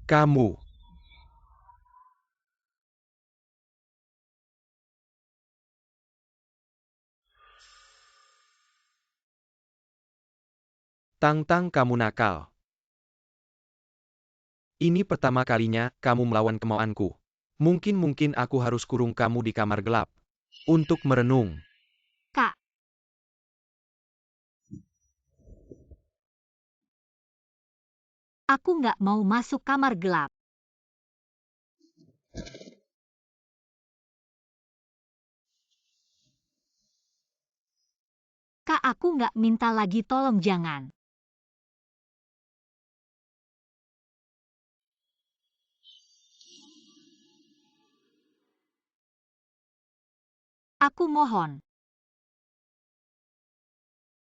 Kamu. Tang-Tang, kamu nakal. Ini pertama kalinya kamu melawan kemauanku. Mungkin aku harus kurung kamu di kamar gelap. Untuk merenung. Kak, aku nggak mau masuk kamar gelap. Kak, aku nggak minta lagi, tolong jangan. Aku mohon.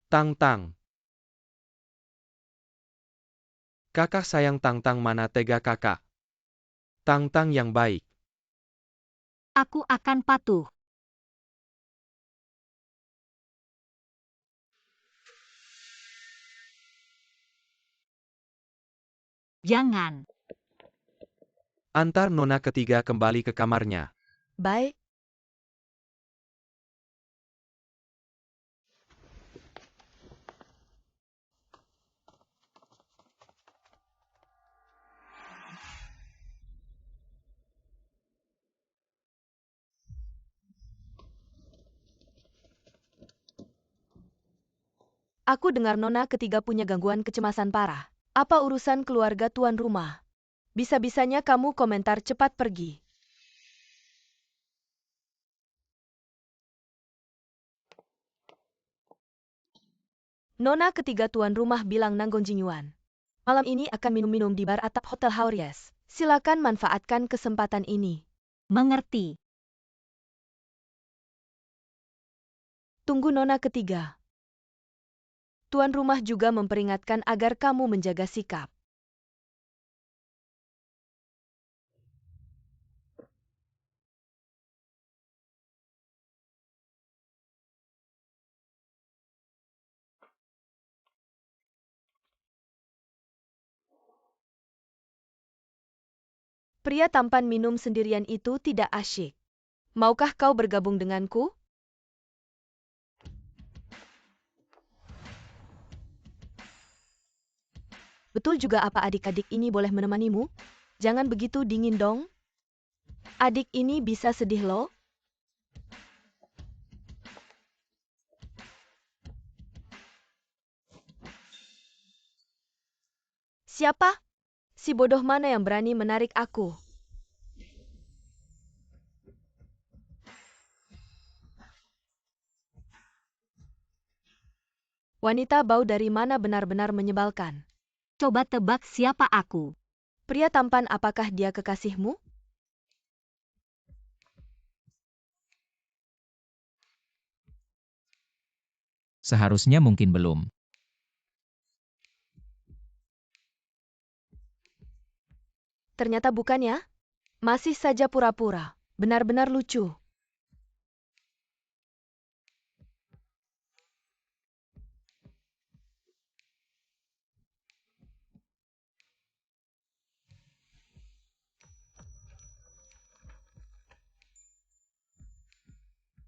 Tang-Tang. Kakak sayang Tang-Tang, mana tega kakak. Tang-Tang yang baik. Aku akan patuh. Jangan. Antar nona ketiga kembali ke kamarnya. Baik. Aku dengar nona ketiga punya gangguan kecemasan parah. Apa urusan keluarga tuan rumah? Bisa-bisanya kamu komentar cepat pergi. Nona ketiga tuan rumah bilang Nanggon Jinyuan. Malam ini akan minum-minum di bar atap Hotel Hauries. Silakan manfaatkan kesempatan ini. Mengerti. Tunggu nona ketiga. Tuan rumah juga memperingatkan agar kamu menjaga sikap. Pria tampan minum sendirian itu tidak asyik. Maukah kau bergabung denganku? Betul juga, apa adik-adik ini boleh menemanimu? Jangan begitu dingin dong. Adik ini bisa sedih loh. Siapa? Si bodoh mana yang berani menarik aku? Wanita bau dari mana benar-benar menyebalkan. Coba tebak siapa aku. Pria tampan, apakah dia kekasihmu? Seharusnya mungkin belum. Ternyata bukan ya? Masih saja pura-pura. Benar-benar lucu.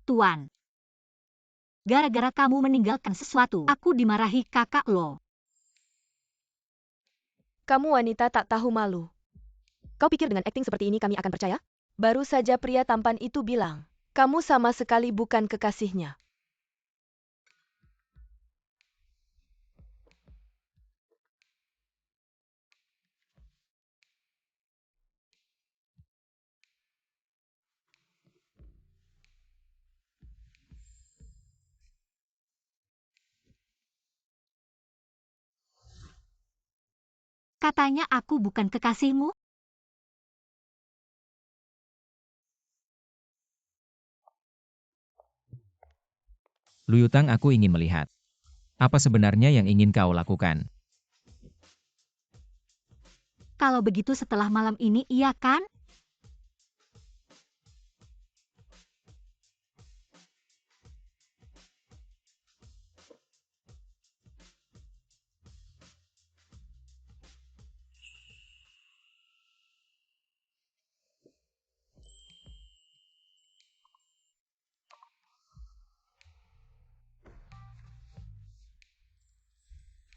Tuan. Gara-gara kamu meninggalkan sesuatu, aku dimarahi kakak lo. Kamu wanita tak tahu malu. Kau pikir dengan akting seperti ini kami akan percaya? Baru saja pria tampan itu bilang, kamu sama sekali bukan kekasihnya. Katanya aku bukan kekasihmu. Luyutang, aku ingin melihat. Apa sebenarnya yang ingin kau lakukan? Kalau begitu setelah malam ini, iya kan?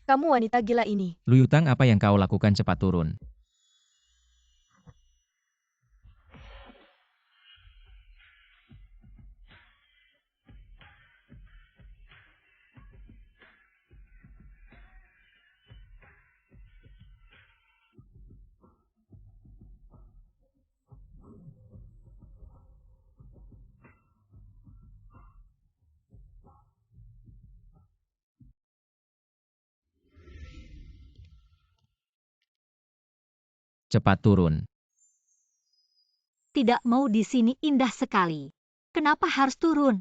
Kamu wanita gila ini. Luyutang, apa yang kau lakukan? Cepat turun. Cepat turun. Tidak mau di sini indah sekali. Kenapa harus turun?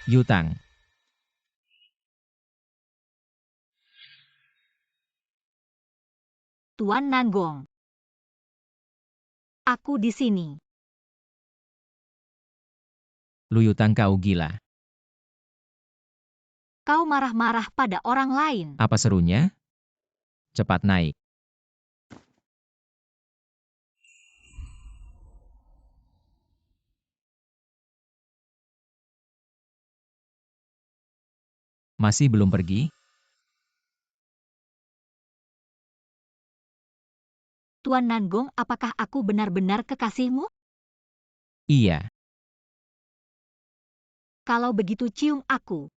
Yutang. Tuan Nanggong. Aku di sini. Luyutang, kau gila. Kau marah-marah pada orang lain. Apa serunya? Cepat naik. Masih belum pergi? Tuan Nanggong, apakah aku benar-benar kekasihmu? Iya. Kalau begitu cium aku.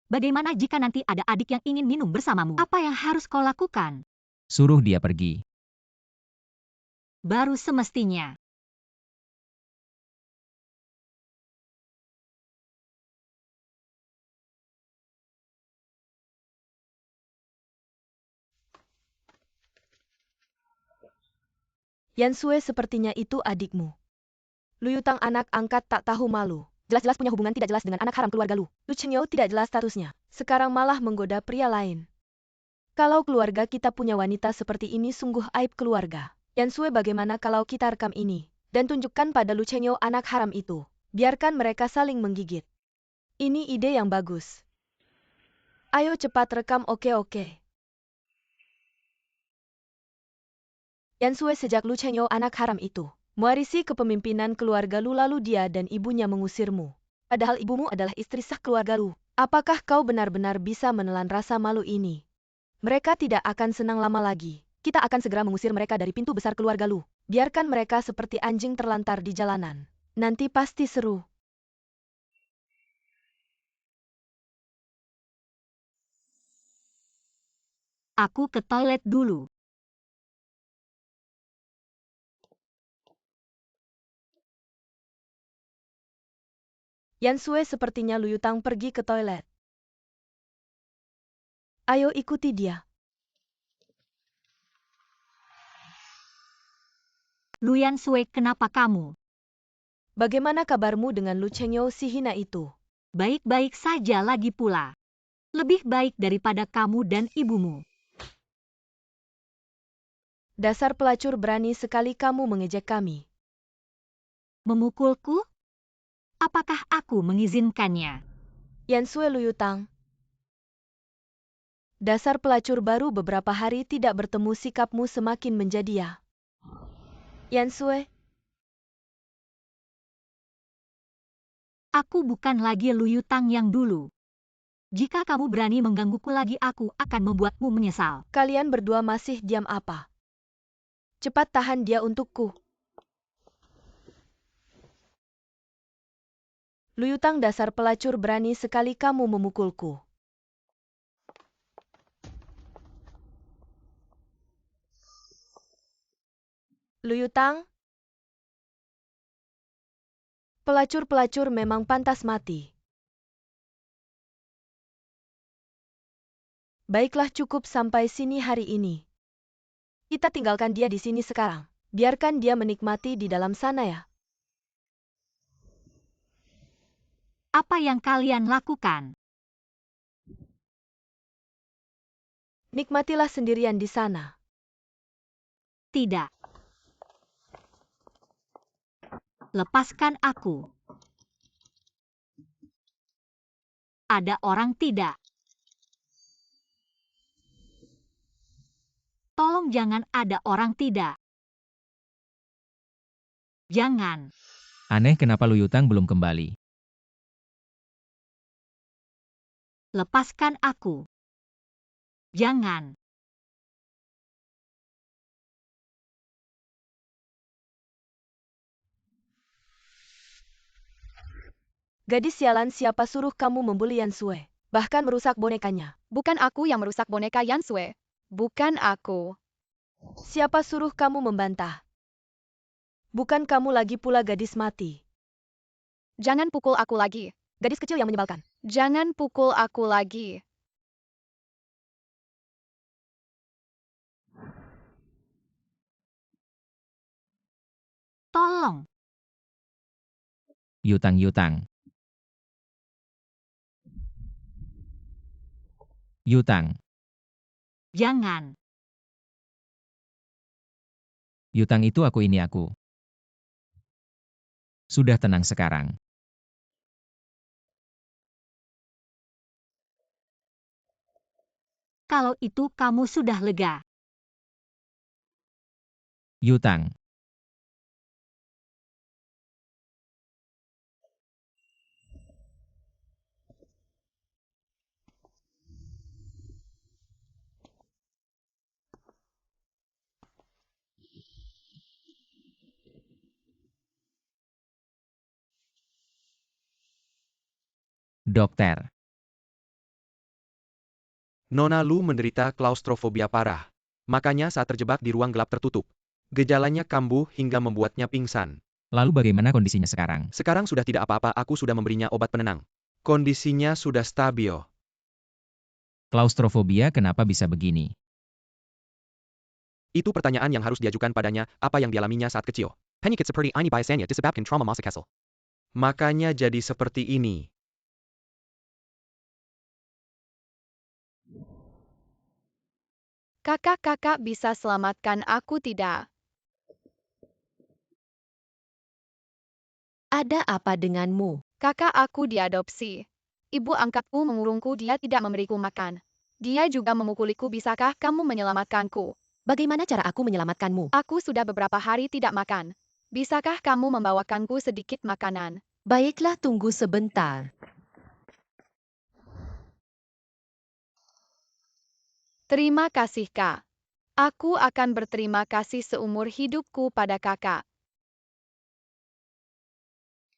Bagaimana jika nanti ada adik yang ingin minum bersamamu? Apa yang harus kau lakukan? Suruh dia pergi. Baru semestinya. Yansue, sepertinya itu adikmu. Luyutang, anak angkat tak tahu malu. Jelas-jelas punya hubungan tidak jelas dengan anak haram keluarga Lu. Lu Chenyo tidak jelas statusnya. Sekarang malah menggoda pria lain. Kalau keluarga kita punya wanita seperti ini, sungguh aib keluarga. Yansue, bagaimana kalau kita rekam ini dan tunjukkan pada Lu Chenyo anak haram itu? Biarkan mereka saling menggigit. Ini ide yang bagus. Ayo cepat rekam. Oke. Yansue, sejak Lu Chenyo anak haram itu mewarisi kepemimpinan keluarga Lu, lalu dia dan ibunya mengusirmu. Padahal ibumu adalah istri sah keluarga Lu. Apakah kau benar-benar bisa menelan rasa malu ini? Mereka tidak akan senang lama lagi. Kita akan segera mengusir mereka dari pintu besar keluarga Lu. Biarkan mereka seperti anjing terlantar di jalanan. Nanti pasti seru. Aku ke toilet dulu. Yansue, sepertinya Luyutang pergi ke toilet. Ayo ikuti dia. Lu Yansue, kenapa kamu? Bagaimana kabarmu dengan Lu Chenyo si hina itu? Baik-baik saja lagi pula. Lebih baik daripada kamu dan ibumu. Dasar pelacur, berani sekali kamu mengejek kami. Memukulku? Apakah aku mengizinkannya? Yansue, Luyutang. Dasar pelacur, baru beberapa hari tidak bertemu, sikapmu semakin menjadi. Yansue. Aku bukan lagi Luyutang yang dulu. Jika kamu berani menggangguku lagi, aku akan membuatmu menyesal. Kalian berdua masih diam apa? Cepat tahan dia untukku. Luyutang, dasar pelacur, berani sekali kamu memukulku. Luyutang? Pelacur-pelacur memang pantas mati. Baiklah, cukup sampai sini hari ini. Kita tinggalkan dia di sini sekarang. Biarkan dia menikmati di dalam sana ya. Apa yang kalian lakukan? Nikmatilah sendirian di sana. Tidak. Lepaskan aku. Ada orang tidak? Tolong jangan ada orang tidak. Jangan. Aneh kenapa Luyutang belum kembali. Lepaskan aku. Jangan. Gadis sialan, siapa suruh kamu membuli Yansue? Bahkan merusak bonekanya. Bukan aku yang merusak boneka Yansue. Bukan aku. Siapa suruh kamu membantah? Bukan kamu lagi pula gadis mati. Jangan pukul aku lagi. Gadis kecil yang menyebalkan. Jangan pukul aku lagi. Tolong. Yutang. Yutang. Jangan. Yutang itu aku ini aku. Sudah tenang sekarang. Kalau itu kamu sudah lega. Yutang. Dokter. Nona Lu menderita klaustrofobia parah. Makanya saat terjebak di ruang gelap tertutup, gejalanya kambuh hingga membuatnya pingsan. Lalu bagaimana kondisinya sekarang? Sekarang sudah tidak apa-apa, aku sudah memberinya obat penenang. Kondisinya sudah stabil. Klaustrofobia kenapa bisa begini? Itu pertanyaan yang harus diajukan padanya, apa yang dialaminya saat kecil. Penyakit seperti ini biasanya disebabkan trauma masa kecil. Makanya jadi seperti ini. Kakak bisa selamatkan aku tidak? Ada apa denganmu? Kakak aku diadopsi. Ibu angkatku mengurungku, dia tidak memberiku makan. Dia juga memukuliku, bisakah kamu menyelamatkanku? Bagaimana cara aku menyelamatkanmu? Aku sudah beberapa hari tidak makan. Bisakah kamu membawakanku sedikit makanan? Baiklah, tunggu sebentar. Terima kasih, Kak. Aku akan berterima kasih seumur hidupku pada kakak.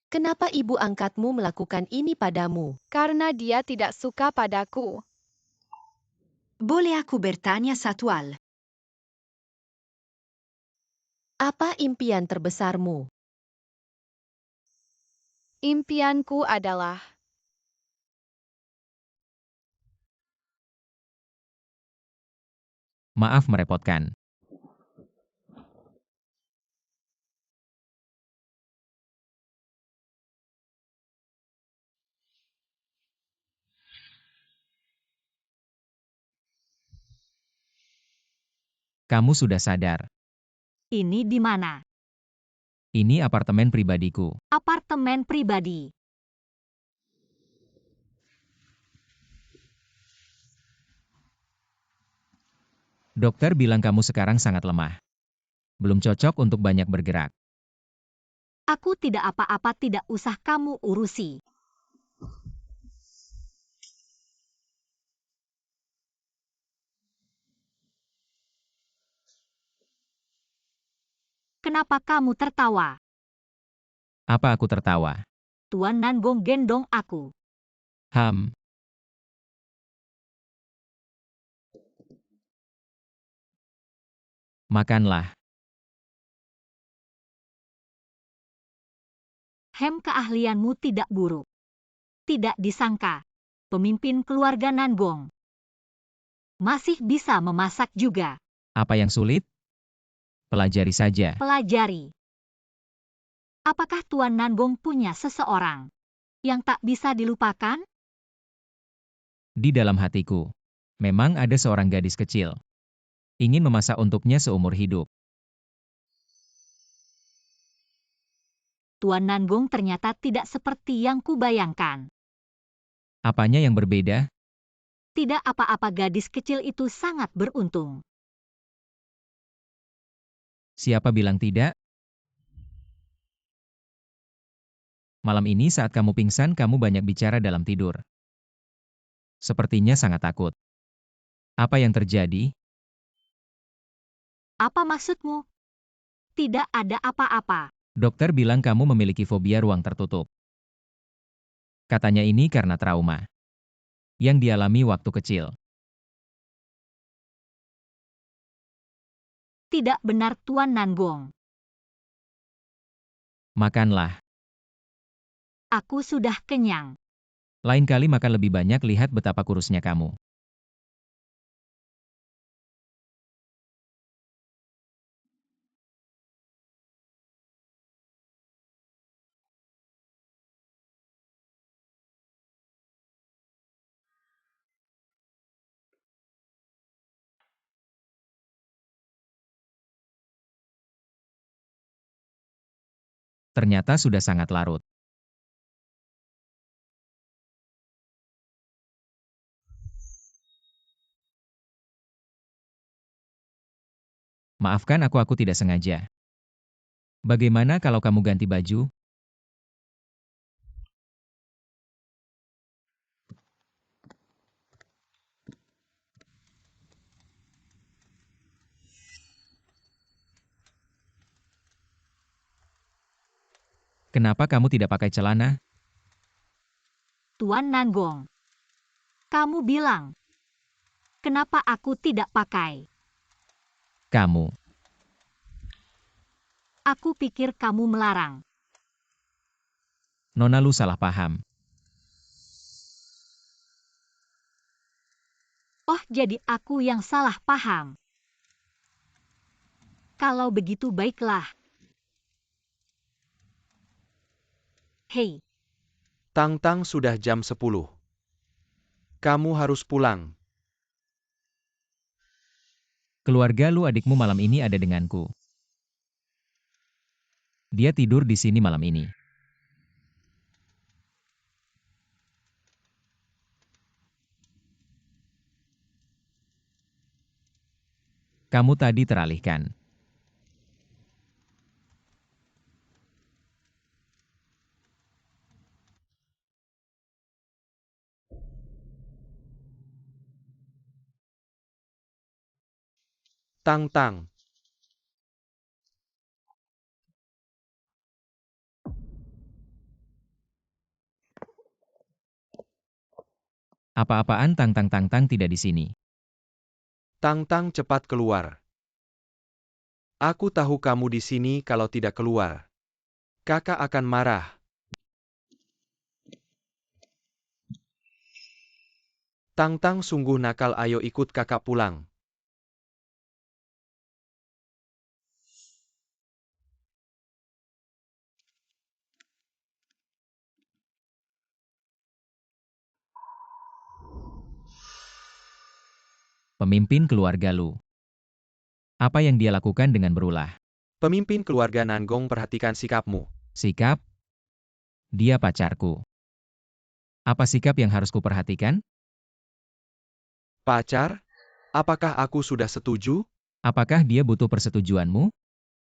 Kenapa ibu angkatmu melakukan ini padamu? Karena dia tidak suka padaku. Boleh aku bertanya satu hal? Apa impian terbesarmu? Impianku adalah Maaf merepotkan. Kamu sudah sadar. Ini di mana? Ini apartemen pribadiku. Apartemen pribadi. Dokter bilang kamu sekarang sangat lemah. Belum cocok untuk banyak bergerak. Aku tidak apa-apa, tidak usah kamu urusi. Kenapa kamu tertawa? Apa aku tertawa? Tuan Nanbong gendong aku. Makanlah. Keahlianmu tidak buruk. Tidak disangka. Pemimpin keluarga Nanbong. Masih bisa memasak juga. Apa yang sulit? Pelajari saja. Pelajari. Apakah Tuan Nangong punya seseorang yang tak bisa dilupakan? Di dalam hatiku, memang ada seorang gadis kecil. Ingin memasak untuknya seumur hidup. Tuan Nangong ternyata tidak seperti yang kubayangkan. Apanya yang berbeda? Tidak apa-apa, gadis kecil itu sangat beruntung. Siapa bilang tidak? Malam ini saat kamu pingsan, kamu banyak bicara dalam tidur. Sepertinya sangat takut. Apa yang terjadi? Apa maksudmu? Tidak ada apa-apa. Dokter bilang kamu memiliki fobia ruang tertutup. Katanya ini karena trauma yang dialami waktu kecil. Tidak benar, Tuan Nangong. Makanlah. Aku sudah kenyang. Lain kali makan lebih banyak, lihat betapa kurusnya kamu. Ternyata sudah sangat larut. Maafkan aku tidak sengaja. Bagaimana kalau kamu ganti baju? Kenapa kamu tidak pakai celana? Tuan Nangong. Kamu bilang. Kenapa aku tidak pakai? Kamu. Aku pikir kamu melarang. Nona, lu salah paham. Oh, jadi aku yang salah paham. Kalau begitu baiklah. Hei, Tang-tang, sudah jam 10. Kamu harus pulang. Keluarga lu, adikmu malam ini ada denganku. Dia tidur di sini malam ini. Kamu tadi teralihkan. Tang-tang. Apa-apaan, Tang-tang tidak di sini. Tang-tang, cepat keluar. Aku tahu kamu di sini, kalau tidak keluar, kakak akan marah. Tang-tang sungguh nakal, ayo ikut kakak pulang. Pemimpin keluarga lu. Apa yang dia lakukan dengan berulah? Pemimpin keluarga Nangong, perhatikan sikapmu. Sikap? Dia pacarku. Apa sikap yang harus kuperhatikan? Pacar? Apakah aku sudah setuju? Apakah dia butuh persetujuanmu?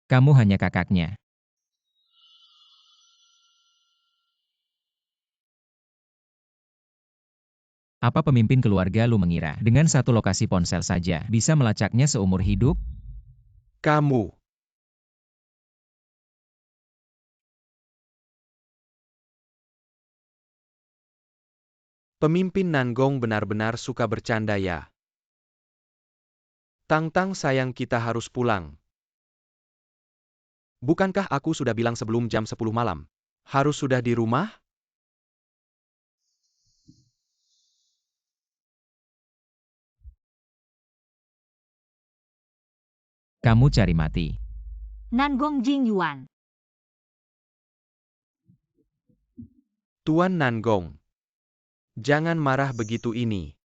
Kamu hanya kakaknya. Apa pemimpin keluarga lu mengira dengan satu lokasi ponsel saja bisa melacaknya seumur hidup? Kamu. Pemimpin Nangong benar-benar suka bercanda ya. Tang-tang sayang, kita harus pulang. Bukankah aku sudah bilang sebelum jam 10 malam? Harus sudah di rumah? Kamu cari mati. Nangong Jingyuan. Tuan Nangong. Jangan marah begitu ini.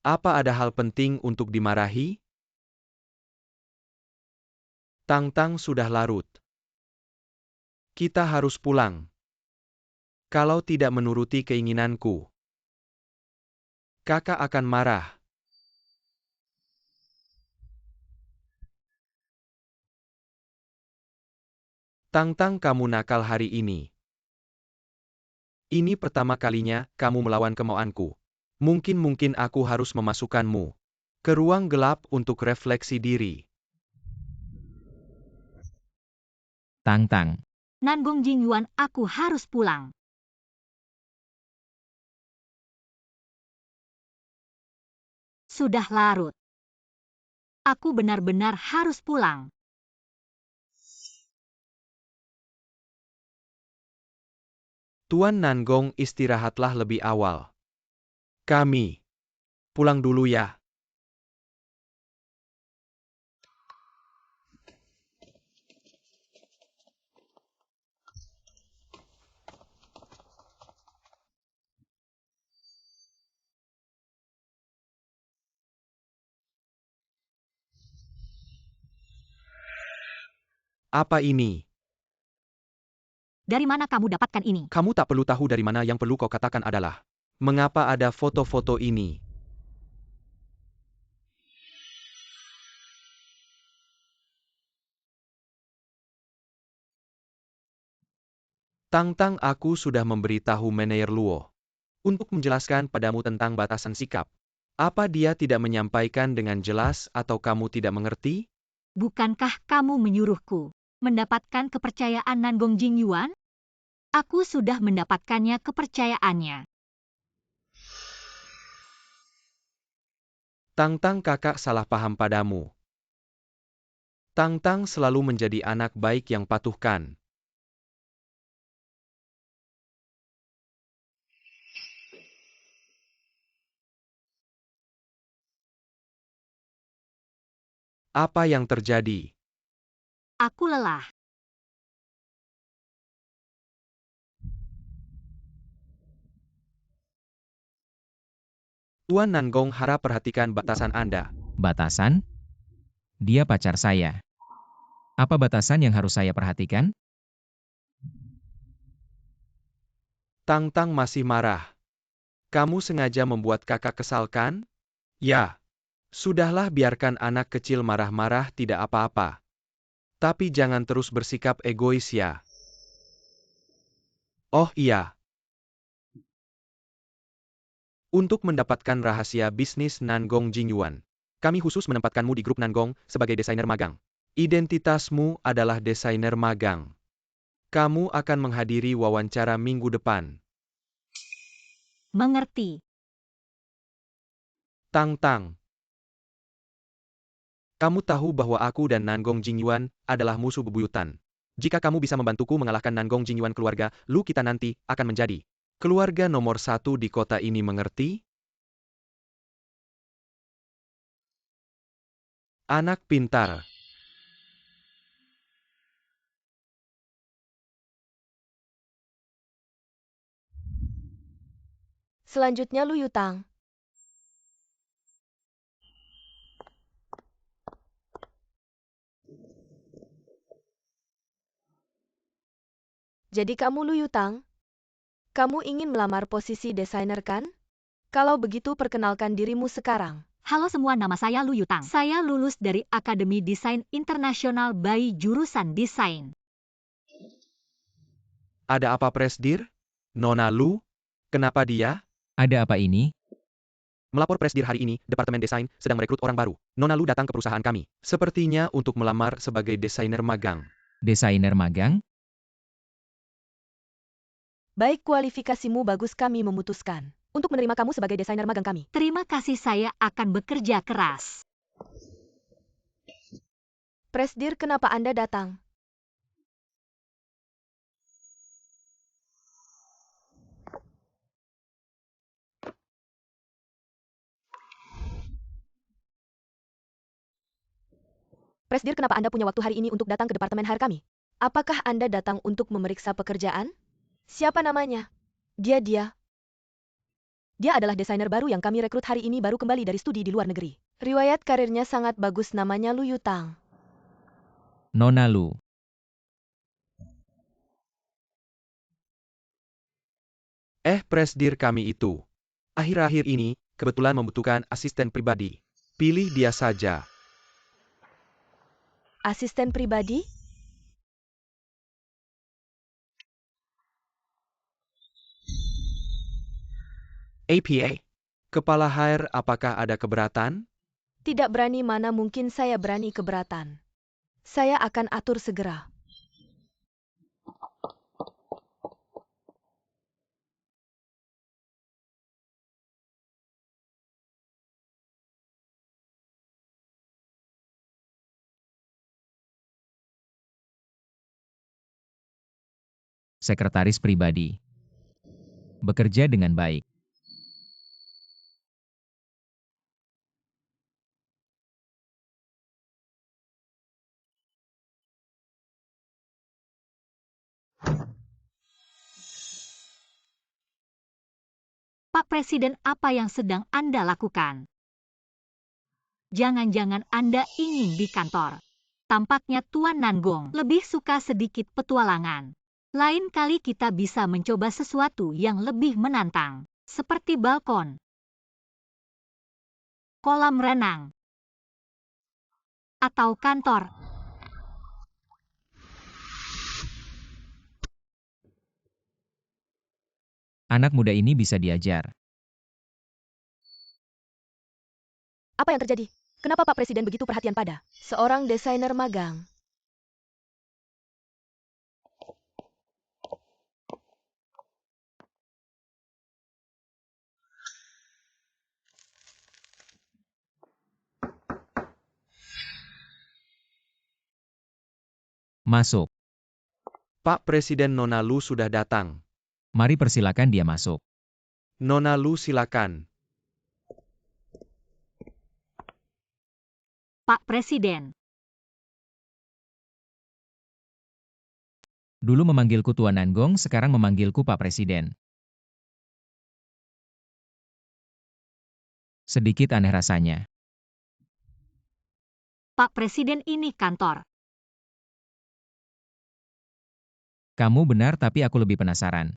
Apa ada hal penting untuk dimarahi? Tang-tang sudah larut. Kita harus pulang. Kalau tidak menuruti keinginanku, kakak akan marah. Tang-tang, kamu nakal hari ini. Ini pertama kalinya kamu melawan kemauanku. Mungkin aku harus memasukkanmu ke ruang gelap untuk refleksi diri. Tang-tang. Nangong Jingyuan, aku harus pulang. Sudah larut. Aku benar-benar harus pulang. Tuan Nangong, istirahatlah lebih awal. Kami pulang dulu ya. Apa ini? Dari mana kamu dapatkan ini? Kamu tak perlu tahu dari mana, yang perlu kau katakan adalah, mengapa ada foto-foto ini? Tang-tang, aku sudah memberitahu Meneer Luo untuk menjelaskan padamu tentang batasan sikap. Apa dia tidak menyampaikan dengan jelas atau kamu tidak mengerti? Bukankah kamu menyuruhku mendapatkan kepercayaan Nangong Jingyuan? Aku sudah mendapatkannya kepercayaannya. Tang-tang, kakak salah paham padamu. Tang-tang selalu menjadi anak baik yang patuhkan. Apa yang terjadi? Aku lelah. Tuan Nangong, harap perhatikan batasan Anda. Batasan? Dia pacar saya. Apa batasan yang harus saya perhatikan? Tang-tang masih marah. Kamu sengaja membuat kakak kesal, kan? Ya. Sudahlah, biarkan anak kecil marah-marah, tidak apa-apa. Tapi jangan terus bersikap egois ya. Oh iya. Untuk mendapatkan rahasia bisnis Nangong Jingyuan, kami khusus menempatkanmu di grup Nangong sebagai desainer magang. Identitasmu adalah desainer magang. Kamu akan menghadiri wawancara minggu depan. Mengerti. Tang-tang. Kamu tahu bahwa aku dan Nangong Jingyuan adalah musuh bebuyutan. Jika kamu bisa membantuku mengalahkan Nangong Jingyuan, keluarga Lu kita nanti akan menjadi keluarga nomor 1 di kota ini, mengerti? Anak pintar. Selanjutnya Lu Yutang. Jadi kamu Lu Yutang? Kamu ingin melamar posisi desainer kan? Kalau begitu perkenalkan dirimu sekarang. Halo semua, nama saya Lu Yutang. Saya lulus dari Akademi Desain Internasional BAI jurusan Desain. Ada apa, Presdir? Nona Lu? Kenapa dia? Ada apa ini? Melapor, Presdir, hari ini Departemen Desain sedang merekrut orang baru. Nona Lu datang ke perusahaan kami. Sepertinya untuk melamar sebagai desainer magang. Desainer magang? Baik, kualifikasimu bagus, kami memutuskan untuk menerima kamu sebagai desainer magang kami. Terima kasih, saya akan bekerja keras. Presdir, kenapa Anda datang? Presdir, kenapa Anda punya waktu hari ini untuk datang ke departemen HR kami? Apakah Anda datang untuk memeriksa pekerjaan? Siapa namanya? Dia. Dia adalah desainer baru yang kami rekrut hari ini, baru kembali dari studi di luar negeri. Riwayat karirnya sangat bagus, namanya Lu Yutang. Nona Lu. Presdir kami itu. Akhir-akhir ini, kebetulan membutuhkan asisten pribadi. Pilih dia saja. Asisten pribadi? APA. Kepala HR, apakah ada keberatan? Tidak berani, mana mungkin saya berani keberatan. Saya akan atur segera. Sekretaris pribadi. Bekerja dengan baik. Pak Presiden, apa yang sedang Anda lakukan? Jangan-jangan Anda ingin di kantor. Tampaknya Tuan Nanggong lebih suka sedikit petualangan. Lain kali kita bisa mencoba sesuatu yang lebih menantang, seperti balkon, kolam renang, atau kantor. Anak muda ini bisa diajar. Apa yang terjadi? Kenapa Pak Presiden begitu perhatian pada seorang desainer magang? Masuk. Pak Presiden, Nona Lu sudah datang. Mari persilakan dia masuk. Nona Lu, silakan. Pak Presiden, Dulu memanggilku Tuan Nanggong, sekarang memanggilku Pak Presiden. Sedikit aneh rasanya. Pak Presiden, ini kantor. Kamu benar, tapi aku lebih penasaran.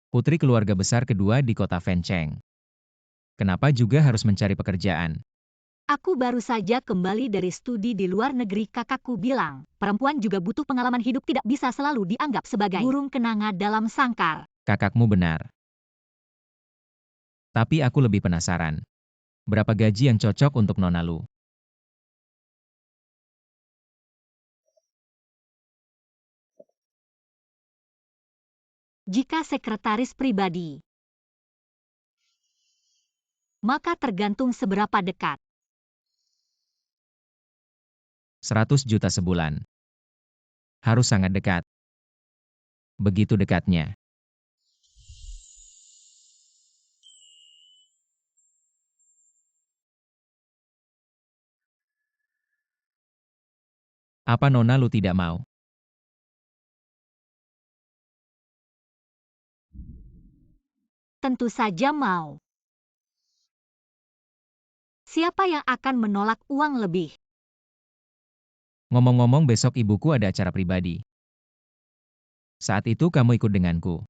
Putri keluarga besar kedua di kota Fancheng. Kenapa juga harus mencari pekerjaan? Aku baru saja kembali dari studi di luar negeri. Kakakku bilang, perempuan juga butuh pengalaman hidup, tidak bisa selalu dianggap sebagai burung kenanga dalam sangkar. Kakakmu benar. Tapi aku lebih penasaran. Berapa gaji yang cocok untuk Nona Lu? Jika sekretaris pribadi, maka tergantung seberapa dekat. 100 juta sebulan. Harus sangat dekat. Begitu dekatnya. Apa Nona Lu tidak mau? Tentu saja mau. Siapa yang akan menolak uang lebih? Ngomong-ngomong, besok ibuku ada acara pribadi. Saat itu kamu ikut denganku.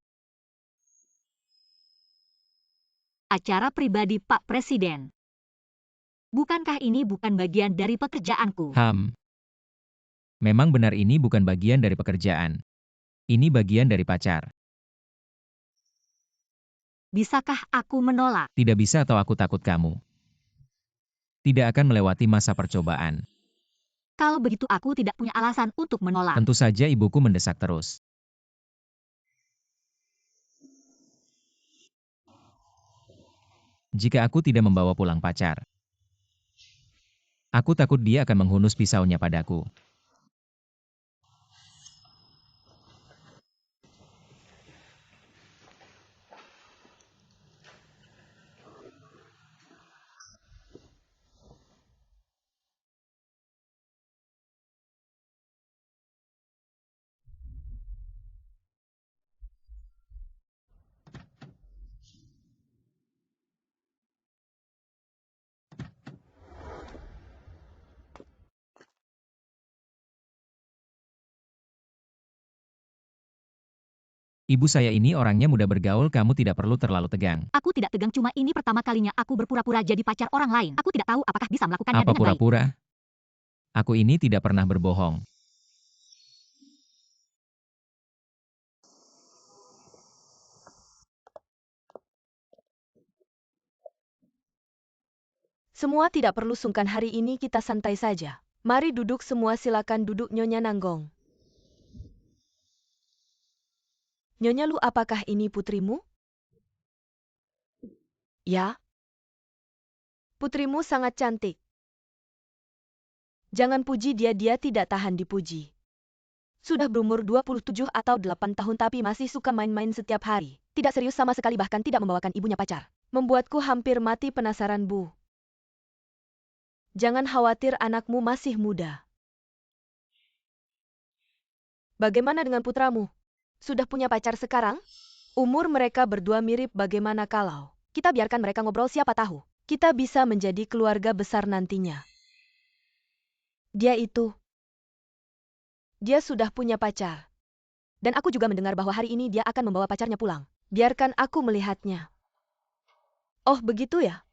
Acara pribadi Pak Presiden. Bukankah ini bukan bagian dari pekerjaanku? Memang benar, ini bukan bagian dari pekerjaan. Ini bagian dari pacar. Bisakah aku menolak? Tidak bisa, atau aku takut kamu tidak akan melewati masa percobaan. Kalau begitu aku tidak punya alasan untuk menolak. Tentu saja ibuku mendesak terus. Jika aku tidak membawa pulang pacar, aku takut dia akan menghunus pisaunya padaku. Ibu saya ini orangnya mudah bergaul, kamu tidak perlu terlalu tegang. Aku tidak tegang, cuma ini pertama kalinya aku berpura-pura jadi pacar orang lain. Aku tidak tahu apakah bisa melakukannya Apa dengan baik. pura-pura? Aku ini tidak pernah berbohong. Semua tidak perlu sungkan, hari ini kita santai saja. Mari duduk semua, silakan duduk Nyonya Nanggong. Nyonya Lu, apakah ini putrimu? Ya. Putrimu sangat cantik. Jangan puji dia tidak tahan dipuji. Sudah berumur 27 atau 8 tahun tapi masih suka main-main setiap hari. Tidak serius sama sekali, bahkan tidak membawakan ibunya pacar. Membuatku hampir mati penasaran, Bu. Jangan khawatir, anakmu masih muda. Bagaimana dengan putramu? Sudah punya pacar sekarang? Umur mereka berdua mirip, bagaimana kalau kita biarkan mereka ngobrol, siapa tahu kita bisa menjadi keluarga besar nantinya. Dia sudah punya pacar. Dan aku juga mendengar bahwa hari ini dia akan membawa pacarnya pulang. Biarkan aku melihatnya. Oh, begitu ya?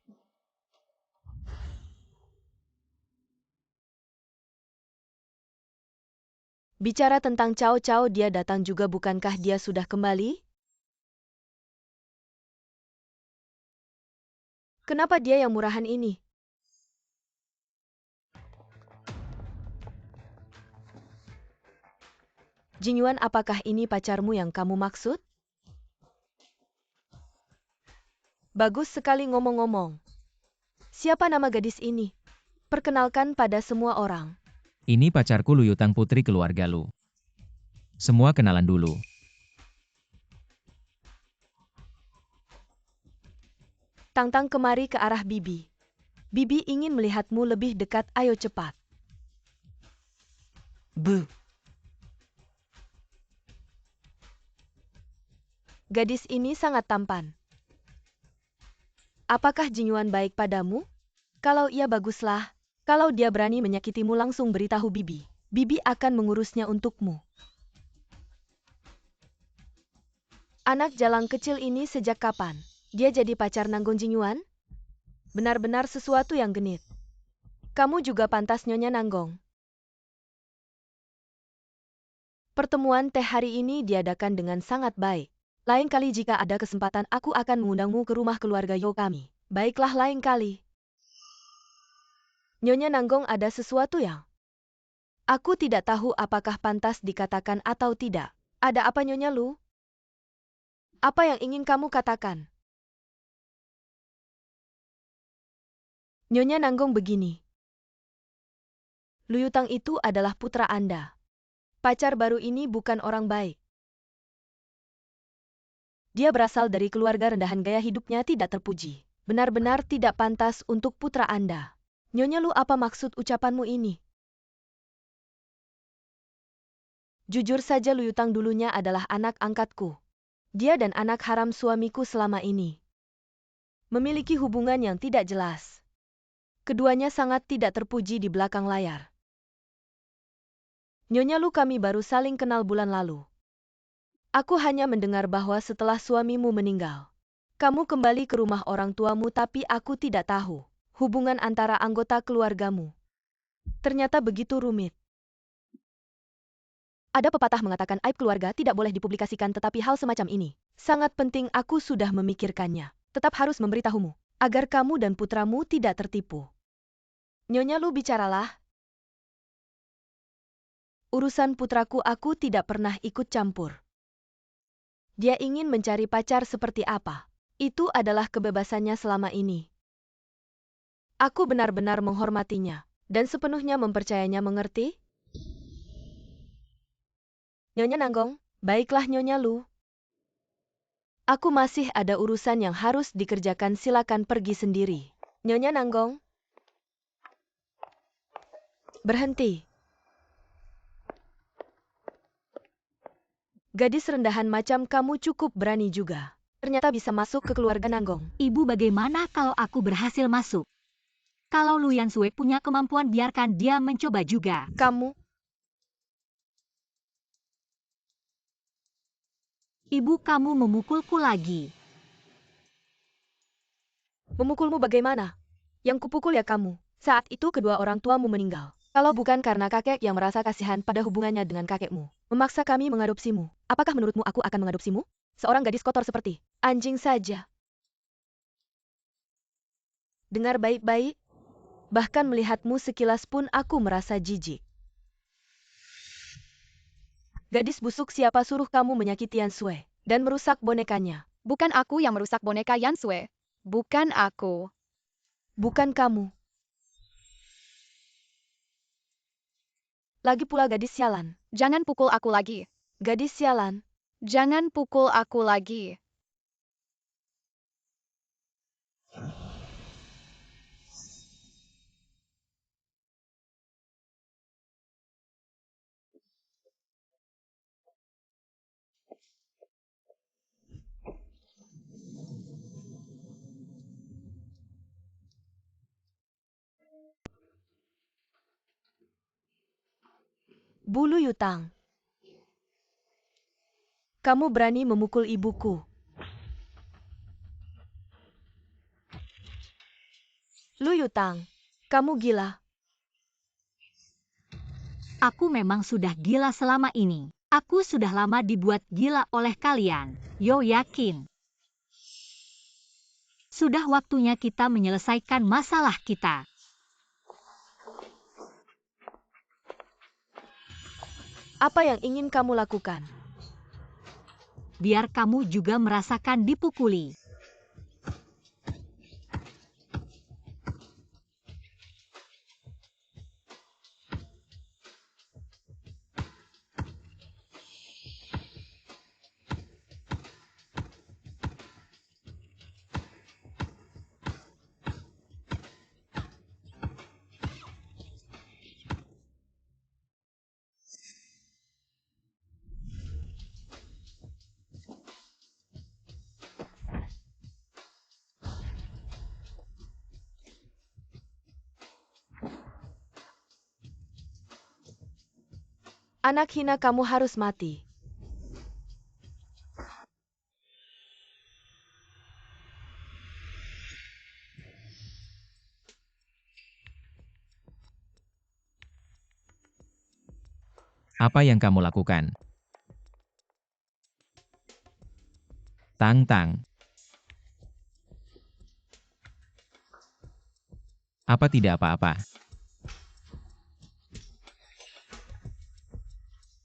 Bicara tentang Cao Cao, dia datang juga, bukankah dia sudah kembali? Kenapa dia yang murahan ini? Jingyuan, apakah ini pacarmu yang kamu maksud? Bagus sekali, ngomong-ngomong. Siapa nama gadis ini? Perkenalkan pada semua orang. Ini pacarku Luyutang, putri keluarga Lu. Semua kenalan dulu. Tang-tang, kemari ke arah Bibi. Bibi ingin melihatmu lebih dekat, ayo cepat. Bu. Gadis ini sangat tampan. Apakah Jingyuan baik padamu? Kalau iya, baguslah. Kalau dia berani menyakitimu, langsung beritahu Bibi. Bibi akan mengurusnya untukmu. Anak jalang kecil ini sejak kapan dia jadi pacar Nanggong Jingyuan? Benar-benar sesuatu yang genit. Kamu juga pantas, Nyonya Nanggong. Pertemuan teh hari ini diadakan dengan sangat baik. Lain kali jika ada kesempatan, aku akan mengundangmu ke rumah keluarga Yo kami. Baiklah, lain kali. Nyonya Nanggong, ada sesuatu yang aku tidak tahu apakah pantas dikatakan atau tidak. Ada apa, Nyonya Lu? Apa yang ingin kamu katakan? Nyonya Nanggong, begini. Luyutang itu adalah putra Anda. Pacar baru ini bukan orang baik. Dia berasal dari keluarga rendahan, gaya hidupnya tidak terpuji. Benar-benar tidak pantas untuk putra Anda. Nyonya Lu, apa maksud ucapanmu ini? Jujur saja, Luyutang dulunya adalah anak angkatku. Dia dan anak haram suamiku selama ini memiliki hubungan yang tidak jelas. Keduanya sangat tidak terpuji di belakang layar. Nyonya Lu, kami baru saling kenal bulan lalu. Aku hanya mendengar bahwa setelah suamimu meninggal, kamu kembali ke rumah orang tuamu, tapi aku tidak tahu hubungan antara anggota keluargamu. Ternyata begitu rumit. Ada pepatah mengatakan aib keluarga tidak boleh dipublikasikan, tetapi hal semacam ini sangat penting. Aku sudah memikirkannya. Tetap harus memberitahumu, agar kamu dan putramu tidak tertipu. Nyonya Lu, bicaralah. Urusan putraku aku tidak pernah ikut campur. Dia ingin mencari pacar seperti apa, itu adalah kebebasannya selama ini. Aku benar-benar menghormatinya dan sepenuhnya mempercayainya, mengerti? Nyonya Nanggong, baiklah Nyonya Lu. Aku masih ada urusan yang harus dikerjakan, silakan pergi sendiri. Nyonya Nanggong. Berhenti. Gadis rendahan macam kamu cukup berani juga. Ternyata bisa masuk ke keluarga Nanggong. Ibu, bagaimana kalau aku berhasil masuk? Kalau Lu Yansue punya kemampuan, biarkan dia mencoba juga. Kamu Ibu kamu memukulku lagi. Memukulmu bagaimana? Yang kupukul ya kamu. Saat itu kedua orang tuamu meninggal. Kalau bukan karena kakek yang merasa kasihan pada hubungannya dengan kakekmu, memaksa kami mengadopsimu, apakah menurutmu aku akan mengadopsimu? Seorang gadis kotor seperti anjing saja. Dengar baik-baik, bahkan melihatmu sekilas pun aku merasa jijik. Gadis busuk, siapa suruh kamu menyakiti Yan Sui dan merusak bonekanya? Bukan aku yang merusak boneka Yan Sui. Bukan aku. Bukan kamu. Lagi pula gadis sialan. Jangan pukul aku lagi. Gadis sialan. Jangan pukul aku lagi. Bulu Yutang. Kamu berani memukul ibuku. Lu Yutang, kamu gila. Aku memang sudah gila selama ini. Aku sudah lama dibuat gila oleh kalian. Yo yakin. Sudah waktunya kita menyelesaikan masalah kita. Apa yang ingin kamu lakukan? Biar kamu juga merasakan dipukuli. Anak hina, kamu harus mati. Apa yang kamu lakukan? Tang Tang. Apa tidak apa-apa?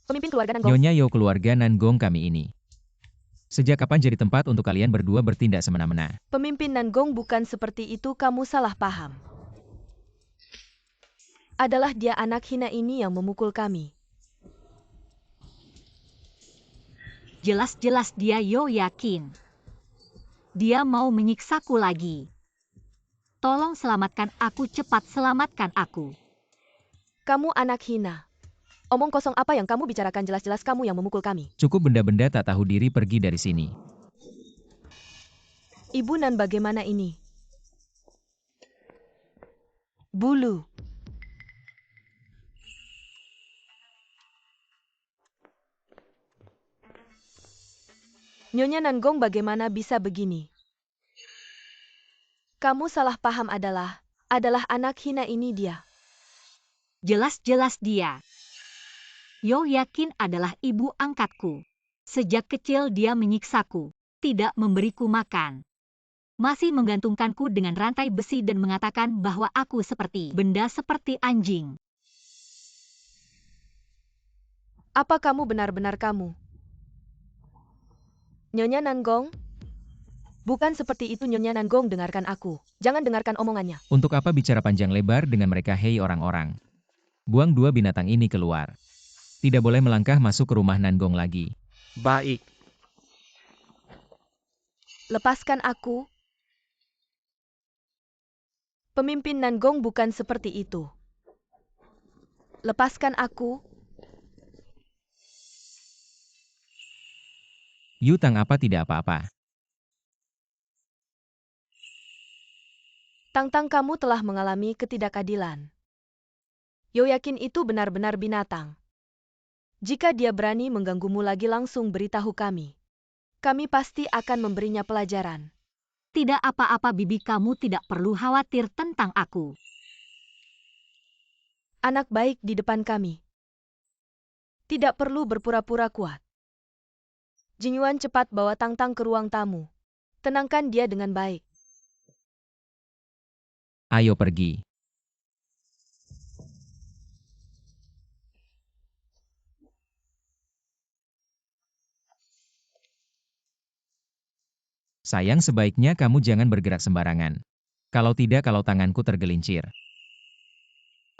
Pemimpin keluarga Nanggong. Nyonya Yo, keluarga Nangong kami ini. Sejak kapan jadi tempat untuk kalian berdua bertindak semena-mena? Pemimpin Nanggong bukan seperti itu, kamu salah paham. Adalah dia anak hina ini yang memukul kami. Jelas-jelas dia Yo yakin. Dia mau menyiksaku lagi. Tolong selamatkan aku, cepat selamatkan aku. Kamu anak hina. Omong kosong apa yang kamu bicarakan, jelas-jelas kamu yang memukul kami. Cukup benda-benda tak tahu diri, pergi dari sini. Ibu Nan, bagaimana ini? Bulu. Nyonya Nanggong, bagaimana bisa begini? Kamu salah paham, adalah anak hina ini dia. Jelas-jelas dia. Yo yakin adalah ibu angkatku. Sejak kecil dia menyiksaku, tidak memberiku makan. Masih menggantungkanku dengan rantai besi dan mengatakan bahwa aku seperti benda, seperti anjing. Apa kamu benar-benar kamu? Nyonya Nanggong? Bukan seperti itu Nyonya Nanggong, dengarkan aku. Jangan dengarkan omongannya. Untuk apa bicara panjang lebar dengan mereka? Hei orang-orang. Buang dua binatang ini keluar. Tidak boleh melangkah masuk ke rumah Nangong lagi. Baik. Lepaskan aku. Pemimpin Nanggong bukan seperti itu. Lepaskan aku. Yutang, apa tidak apa-apa? Tang-tang, kamu telah mengalami ketidakadilan. Yo yakin itu benar-benar binatang. Jika dia berani mengganggumu lagi, langsung beritahu kami. Kami pasti akan memberinya pelajaran. Tidak apa-apa bibi, kamu tidak perlu khawatir tentang aku. Anak baik di depan kami. Tidak perlu berpura-pura kuat. Jinyuan cepat bawa Tang Tang ke ruang tamu. Tenangkan dia dengan baik. Ayo pergi. Sayang, sebaiknya kamu jangan bergerak sembarangan. Kalau tanganku tergelincir,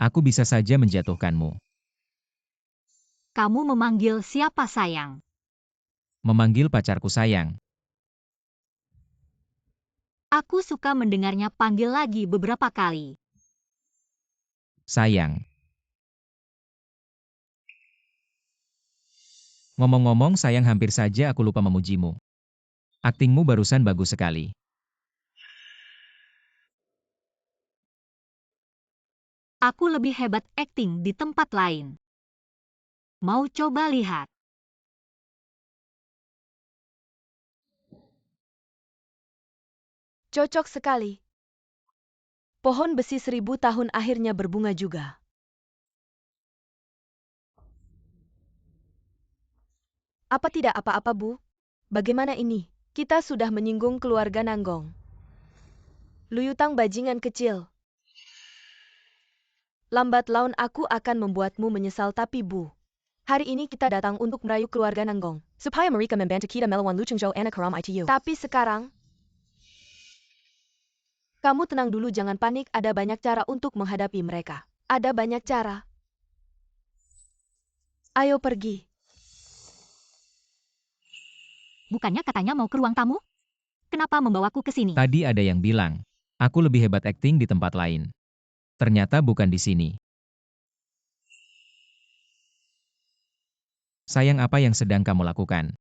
aku bisa saja menjatuhkanmu. Kamu memanggil siapa sayang? Memanggil pacarku sayang. Aku suka mendengarnya panggil lagi beberapa kali. Sayang. Ngomong-ngomong sayang, hampir saja aku lupa memujimu. Aktingmu barusan bagus sekali. Aku lebih hebat akting di tempat lain. Mau coba lihat? Cocok sekali. Pohon besi 1000 tahun akhirnya berbunga juga. Apa tidak apa-apa, Bu? Bagaimana ini? Kita sudah menyinggung keluarga Nanggong. Luyutang bajingan kecil. Lambat laun aku akan membuatmu menyesal, tapi Bu. Hari ini kita datang untuk merayu keluarga Nanggong. Supaya mereka membantu kita melawan Luchengzhou anak haram itu. Tapi sekarang, kamu tenang dulu, jangan panik, ada banyak cara untuk menghadapi mereka. Ada banyak cara. Ayo pergi. Bukannya katanya mau ke ruang tamu? Kenapa membawaku ke sini? Tadi ada yang bilang, aku lebih hebat akting di tempat lain. Ternyata bukan di sini. Sayang, apa yang sedang kamu lakukan?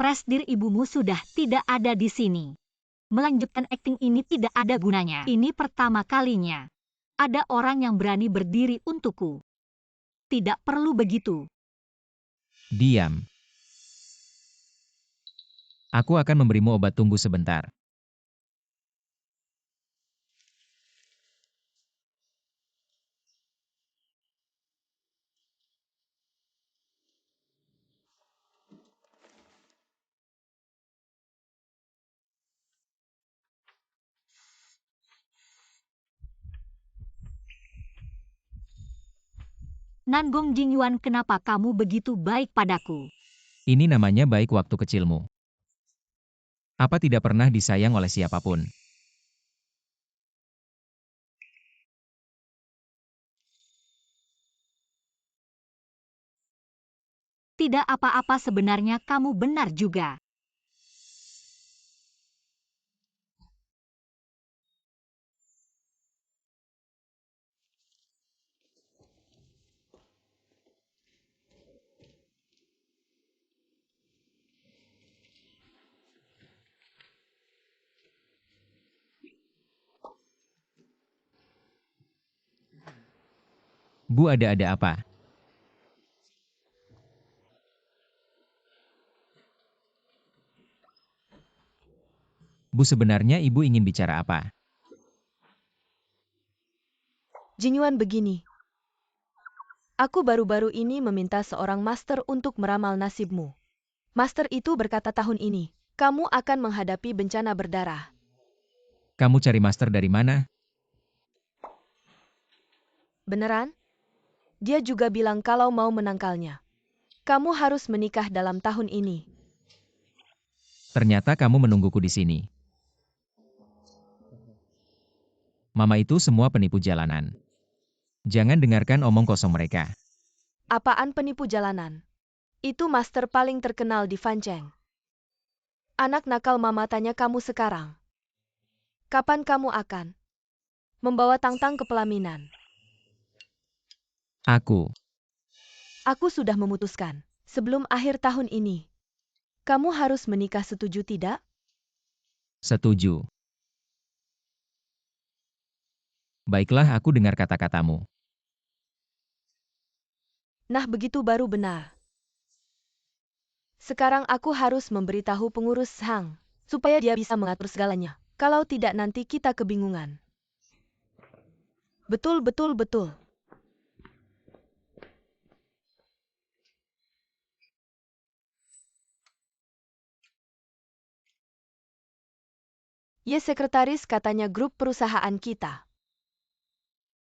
Presdir ibumu sudah tidak ada di sini. Melanjutkan akting ini tidak ada gunanya. Ini pertama kalinya. Ada orang yang berani berdiri untukku. Tidak perlu begitu. Diam. Aku akan memberimu obat, tunggu sebentar. Nanggong Jingyuan, kenapa kamu begitu baik padaku? Ini namanya baik waktu kecilmu. Apa tidak pernah disayang oleh siapapun? Tidak apa-apa, sebenarnya kamu benar juga. Bu, ada apa? Bu, sebenarnya ibu ingin bicara apa? Jinyuan, begini. Aku baru-baru ini meminta seorang master untuk meramal nasibmu. Master itu berkata tahun ini, kamu akan menghadapi bencana berdarah. Kamu cari master dari mana? Beneran? Dia juga bilang kalau mau menangkalnya, kamu harus menikah dalam tahun ini. Ternyata kamu menungguku di sini. Mama itu semua penipu jalanan. Jangan dengarkan omong kosong mereka. Apaan penipu jalanan? Itu master paling terkenal di Fancheng. Anak nakal, mama tanya kamu sekarang. Kapan kamu akan membawa Tang Tang ke pelaminan? Aku sudah memutuskan. Sebelum akhir tahun ini, kamu harus menikah, setuju tidak? Setuju. Baiklah, aku dengar kata-katamu. Nah, begitu baru benar. Sekarang aku harus memberitahu pengurus Hang, supaya dia bisa mengatur segalanya. Kalau tidak nanti kita kebingungan. Betul, betul, betul. Ye sekretaris, katanya grup perusahaan kita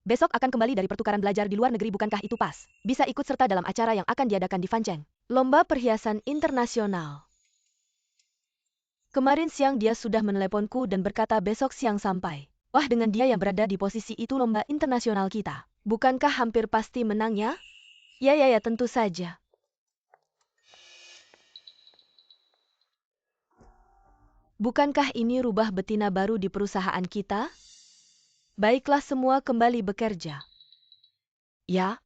besok akan kembali dari pertukaran belajar di luar negeri, bukankah itu pas? Bisa ikut serta dalam acara yang akan diadakan di Fancheng, Lomba Perhiasan Internasional. Kemarin siang dia sudah meneleponku dan berkata besok siang sampai. Wah, dengan dia yang berada di posisi itu lomba internasional kita, bukankah hampir pasti menang ya? Ya, tentu saja. Bukankah ini rubah betina baru di perusahaan kita? Baiklah, semua kembali bekerja. Ya.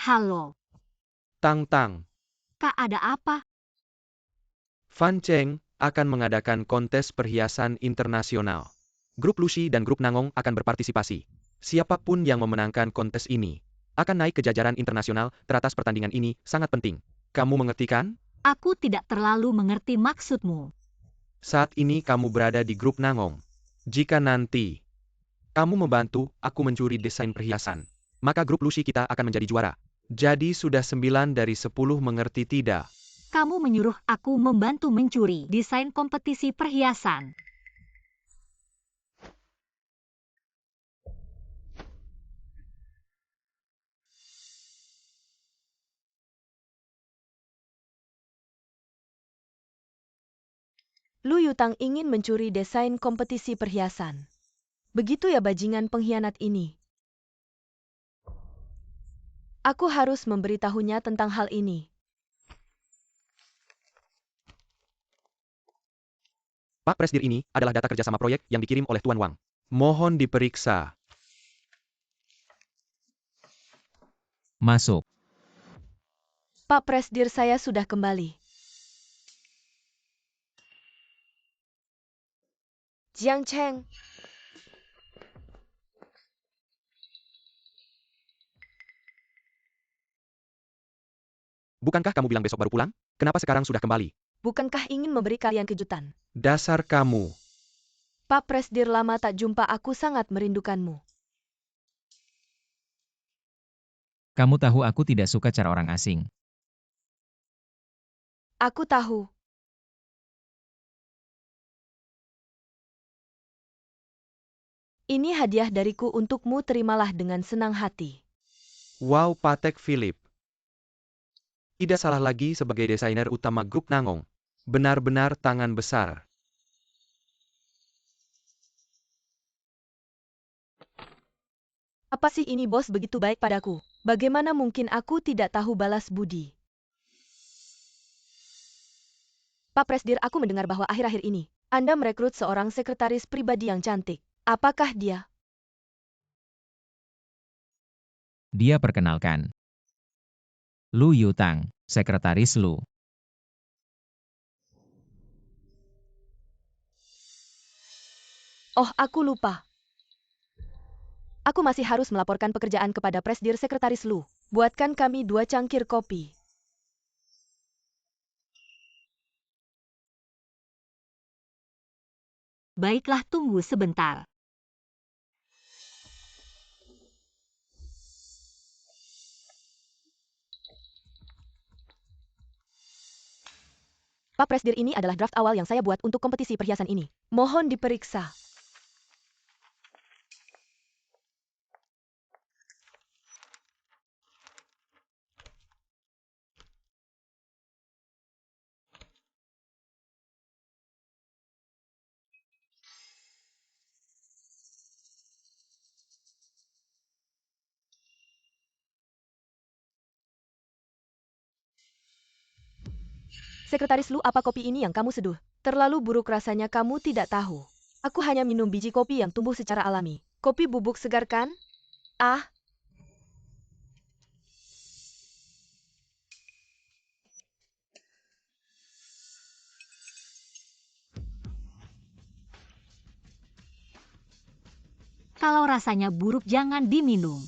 Halo, Tang, Kak, ada apa? Fancheng akan mengadakan kontes perhiasan internasional. Grup Lucy dan Grup Nangong akan berpartisipasi. Siapapun yang memenangkan kontes ini akan naik ke jajaran internasional. Teratas pertandingan ini sangat penting. Kamu mengerti kan? Aku tidak terlalu mengerti maksudmu. Saat ini kamu berada di Grup Nangong. Jika nanti kamu membantu aku mencuri desain perhiasan, maka Grup Lucy kita akan menjadi juara. Jadi sudah 9 dari 10, mengerti tidak? Kamu menyuruh aku membantu mencuri desain kompetisi perhiasan. Lu Yutang ingin mencuri desain kompetisi perhiasan. Begitu ya bajingan pengkhianat ini. Aku harus memberitahunya tentang hal ini. Pak Presdir, ini adalah data kerjasama proyek yang dikirim oleh Tuan Wang. Mohon diperiksa. Masuk. Pak Presdir, saya sudah kembali. Jiang Cheng. Bukankah kamu bilang besok baru pulang? Kenapa sekarang sudah kembali? Bukankah ingin memberi kalian kejutan? Dasar kamu. Pak Presdir, lama tak jumpa, aku sangat merindukanmu. Kamu tahu aku tidak suka cara orang asing. Aku tahu. Ini hadiah dariku untukmu, terimalah dengan senang hati. Wow, Patek Philip. Tidak salah lagi sebagai desainer utama Grup Nangong. Benar-benar tangan besar. Apa sih ini, bos begitu baik padaku? Bagaimana mungkin aku tidak tahu balas budi? Pak Presdir, aku mendengar bahwa akhir-akhir ini Anda merekrut seorang sekretaris pribadi yang cantik. Apakah dia? Dia perkenalkan. Lu Yutang, sekretaris Lu. Oh, aku lupa. Aku masih harus melaporkan pekerjaan kepada Presdir Sekretaris Lu. Buatkan kami 2 cangkir kopi. Baiklah, tunggu sebentar. Pak Presdir, ini adalah draft awal yang saya buat untuk kompetisi perhiasan ini. Mohon diperiksa. Sekretaris Lu, apa kopi ini yang kamu seduh? Terlalu buruk rasanya, kamu tidak tahu. Aku hanya minum biji kopi yang tumbuh secara alami. Kopi bubuk segar kan? Ah, Kalau rasanya buruk jangan diminum.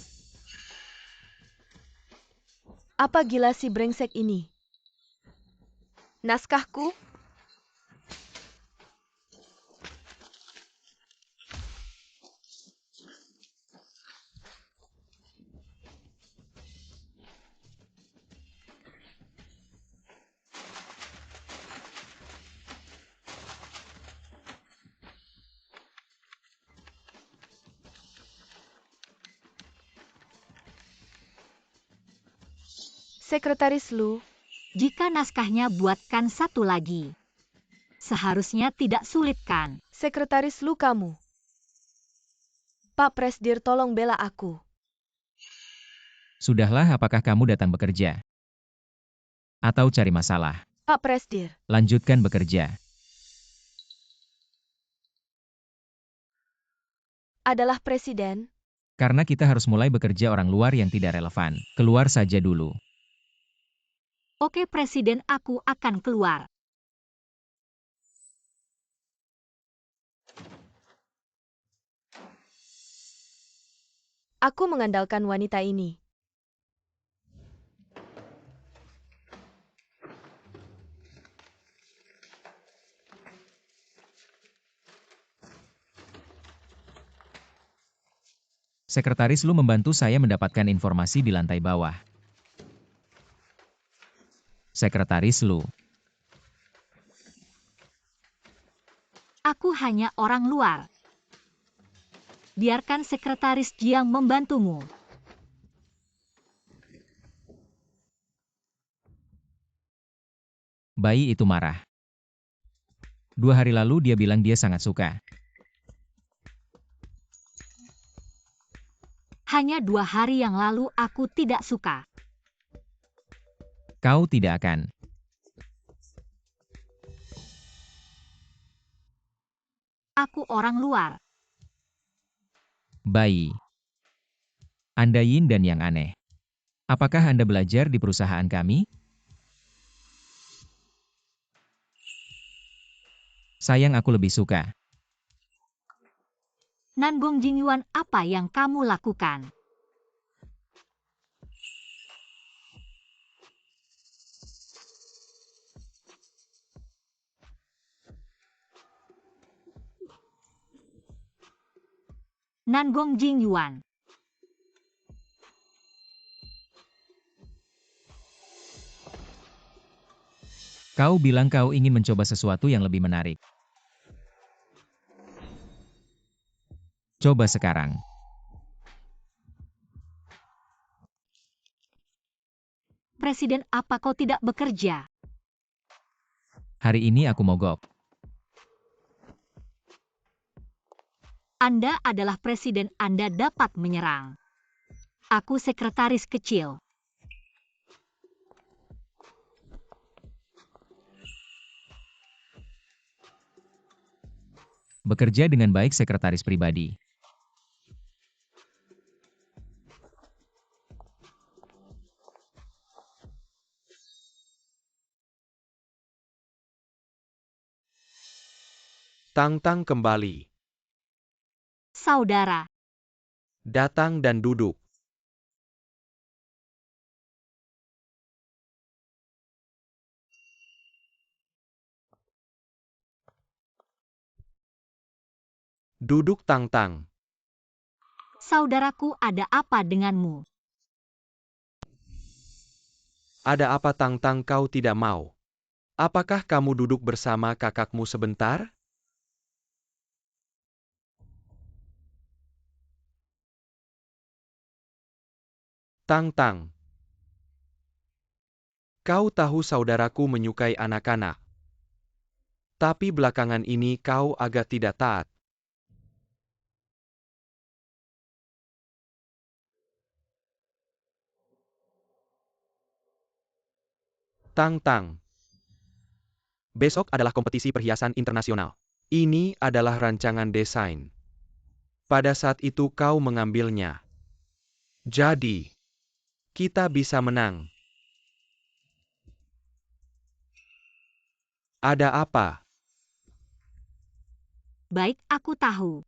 apa gila si brengsek ini? Naskahku? Sekretaris Lu, Jika naskahnya buatkan satu lagi. Seharusnya tidak sulit kan? Sekretaris Lu kamu. Pak Presdir, tolong bela aku. Sudahlah, apakah kamu datang bekerja? Atau cari masalah? Pak Presdir, Lanjutkan bekerja. adalah presiden. Karena kita harus mulai bekerja, orang luar yang tidak relevan. Keluar saja dulu. Oke Presiden, aku akan keluar. Aku mengandalkan wanita ini. Sekretaris Lu membantu saya mendapatkan informasi di lantai bawah. Sekretaris Lu. Aku hanya orang luar. Biarkan Sekretaris Jiang membantumu. Bayi itu marah. 2 hari lalu dia bilang dia sangat suka. Hanya 2 hari yang lalu aku tidak suka. Kau tidak akan. Aku orang luar. Bayi. Anda yin dan yang aneh. Apakah Anda belajar di perusahaan kami? Sayang, aku lebih suka. Nangong Jingyuan, apa yang kamu lakukan? Nangong Jingyuan. Kau bilang kau ingin mencoba sesuatu yang lebih menarik. Coba sekarang. Presiden, apa kau tidak bekerja? Hari ini aku mogok. Anda adalah presiden, Anda dapat menyerang. Aku sekretaris kecil. Bekerja dengan baik, sekretaris pribadi. Tang-Tang kembali. Saudara. Datang dan duduk. Duduk Tang-Tang. Saudaraku, ada apa denganmu? Ada apa Tang-Tang, kau tidak mau? Apakah kamu duduk bersama kakakmu sebentar? Tang-Tang. Kau tahu saudaraku menyukai anak-anak. Tapi belakangan ini kau agak tidak taat. Tang-Tang. Besok adalah kompetisi perhiasan internasional. Ini adalah rancangan desain. Pada saat itu kau mengambilnya. Jadi, kita bisa menang. Ada apa? Baik, aku tahu.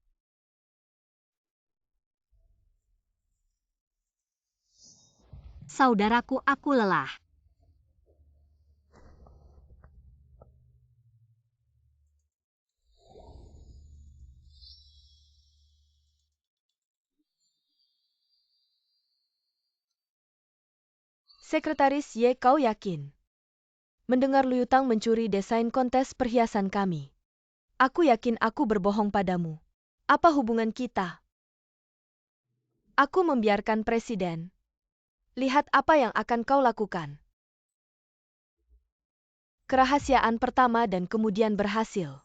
Saudaraku, aku lelah. Sekretaris Ye, kau yakin? Mendengar Liu Tang mencuri desain kontes perhiasan kami. Aku yakin aku berbohong padamu. Apa hubungan kita? Aku membiarkan presiden. Lihat apa yang akan kau lakukan. Kerahasiaan pertama dan kemudian berhasil.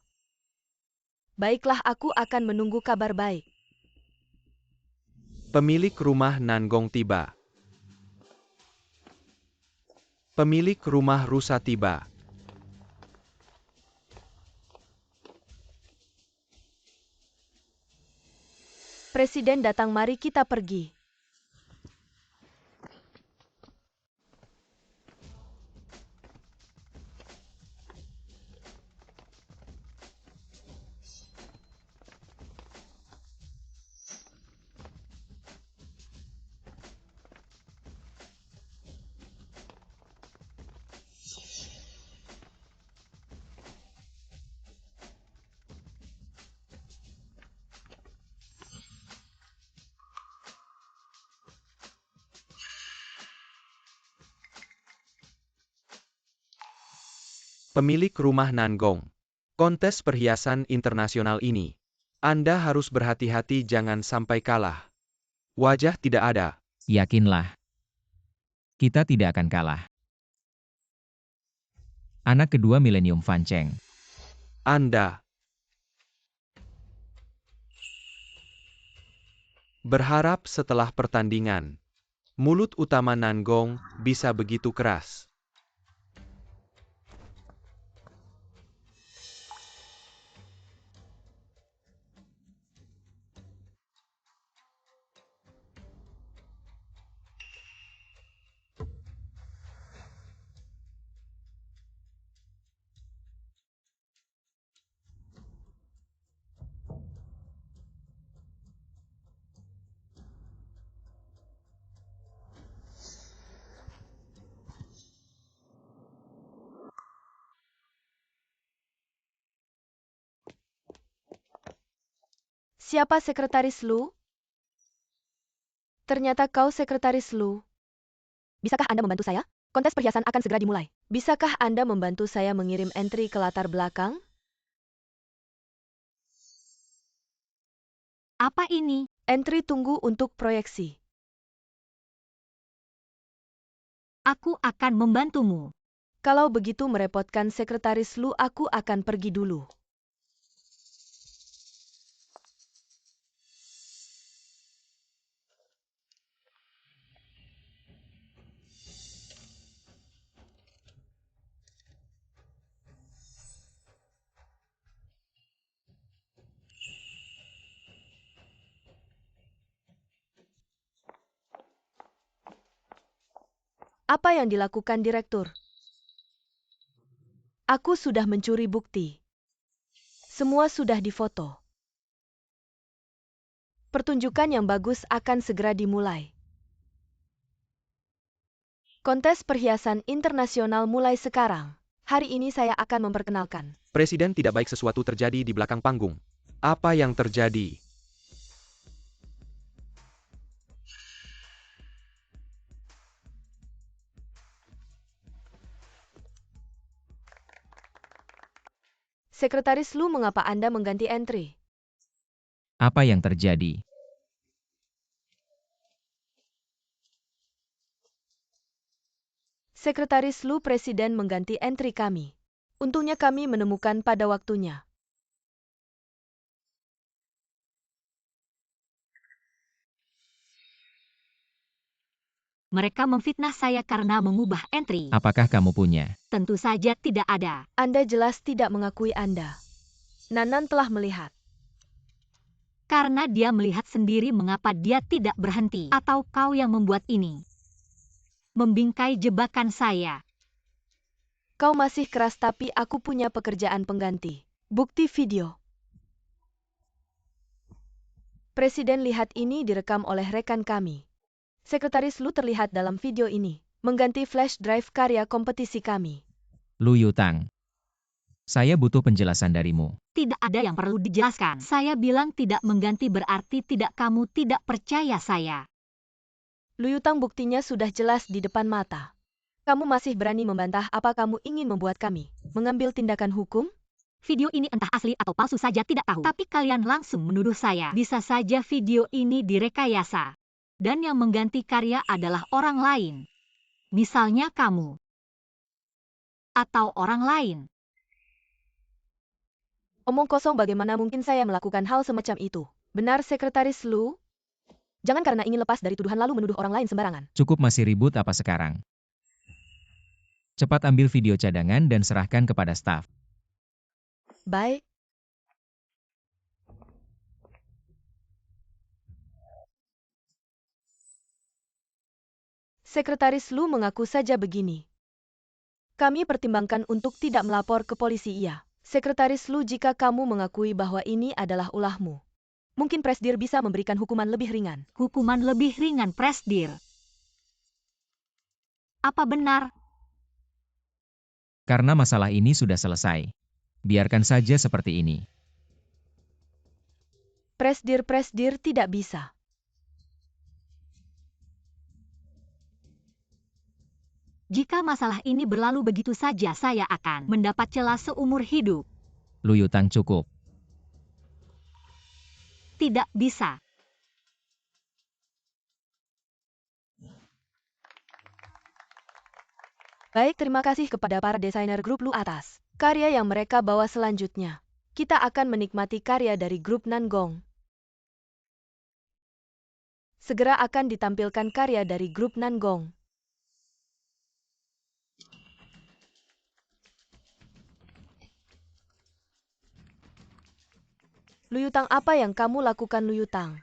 Baiklah, aku akan menunggu kabar baik. Pemilik rumah Nangong tiba. Pemilik rumah rusa tiba. Presiden datang, mari kita pergi. Pemilik rumah Nangong. Kontes perhiasan internasional ini. Anda harus berhati-hati jangan sampai kalah. Wajah tidak ada. Yakinlah. Kita tidak akan kalah. Anak kedua milenium Fan Cheng. Anda berharap setelah pertandingan, mulut utama Nangong bisa begitu keras. Siapa Sekretaris Lu? Ternyata kau Sekretaris Lu. Bisakah Anda membantu saya? Kontes perhiasan akan segera dimulai. Bisakah Anda membantu saya mengirim entry ke latar belakang? Apa ini? Entry tunggu untuk proyeksi. Aku akan membantumu. Kalau begitu merepotkan Sekretaris Lu, aku akan pergi dulu. Apa yang dilakukan direktur? Aku sudah mencuri bukti. Semua sudah difoto. Pertunjukan yang bagus akan segera dimulai. Kontes perhiasan internasional mulai sekarang. Hari ini saya akan memperkenalkan. Presiden, tidak baik sesuatu terjadi di belakang panggung. Apa yang terjadi? Sekretaris Lu, mengapa Anda mengganti entry? Apa yang terjadi? Sekretaris Lu, Presiden mengganti entry kami. Untungnya kami menemukan pada waktunya. Mereka memfitnah saya karena mengubah entry. Apakah kamu punya? Tentu saja tidak ada. Anda jelas tidak mengakui Anda. Nanan telah melihat. Karena dia melihat sendiri mengapa dia tidak berhenti. Atau kau yang membuat ini. Membingkai jebakan saya. Kau masih keras tapi aku punya pekerjaan pengganti. Bukti video. Presiden lihat ini direkam oleh rekan kami. Sekretaris Lu terlihat dalam video ini, mengganti flash drive karya kompetisi kami. Lu Yutang. Saya butuh penjelasan darimu. Tidak ada yang perlu dijelaskan. Saya bilang tidak mengganti berarti kamu tidak percaya saya. Lu Yutang buktinya sudah jelas di depan mata. Kamu masih berani membantah apa kamu ingin membuat kami mengambil tindakan hukum? Video ini entah asli atau palsu saja tidak tahu. Tapi kalian langsung menuduh saya. Bisa saja video ini direkayasa. Dan yang mengganti karya adalah orang lain. Misalnya kamu. Atau orang lain. Omong kosong, bagaimana mungkin saya melakukan hal semacam itu? Benar Sekretaris Lu? Jangan karena ingin lepas dari tuduhan lalu menuduh orang lain sembarangan. Cukup masih ribut apa sekarang? Cepat ambil video cadangan dan serahkan kepada staf. Baik. Sekretaris Lu mengaku saja begini. Kami pertimbangkan untuk tidak melapor ke polisi iya. Sekretaris Lu, jika kamu mengakui bahwa ini adalah ulahmu, mungkin Presdir bisa memberikan hukuman lebih ringan. Hukuman lebih ringan, Presdir. Apa benar? Karena masalah ini sudah selesai. Biarkan saja seperti ini. Presdir tidak bisa. Jika masalah ini berlalu begitu saja, saya akan mendapat celah seumur hidup. Lu Yutang, cukup. Tidak bisa. Baik, terima kasih kepada para desainer grup Lu atas karya yang mereka bawa selanjutnya. Kita akan menikmati karya dari grup Nangong. Segera akan ditampilkan karya dari grup Nangong. Lu Yutang, apa yang kamu lakukan, Lu Yutang?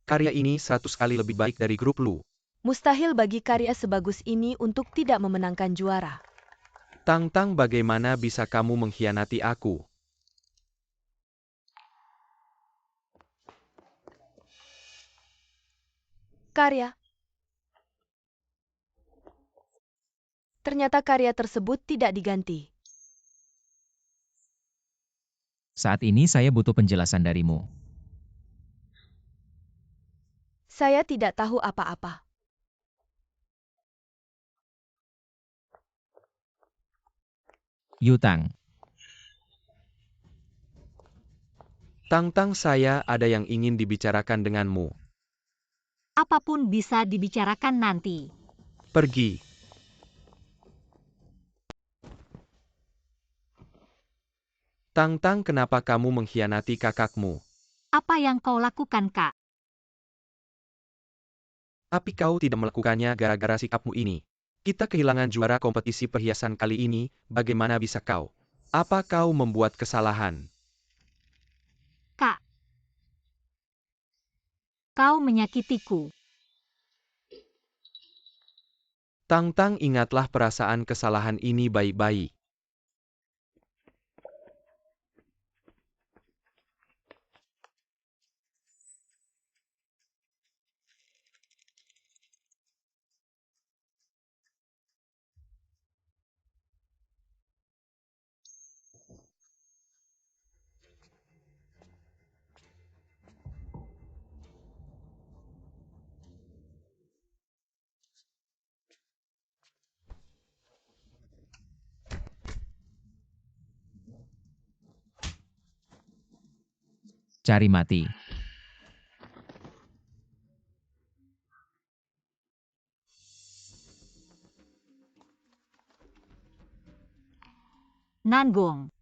Karya ini 100 kali lebih baik dari grup Lu. Mustahil bagi karya sebagus ini untuk tidak memenangkan juara. Tang, bagaimana bisa kamu mengkhianati aku? Karya. Ternyata karya tersebut tidak diganti. Saat ini saya butuh penjelasan darimu. Saya tidak tahu apa-apa. Yutang. Tang, saya ada yang ingin dibicarakan denganmu. Apapun bisa dibicarakan nanti. Pergi. Tang, kenapa kamu mengkhianati kakakmu? Apa yang kau lakukan, Kak? Tapi kau tidak melakukannya gara-gara sikapmu ini. Kita kehilangan juara kompetisi perhiasan kali ini, bagaimana bisa kau? Apa kau membuat kesalahan? Kak. Kau menyakitiku. Tang, ingatlah perasaan kesalahan ini baik-baik. Cari mati. Nangong.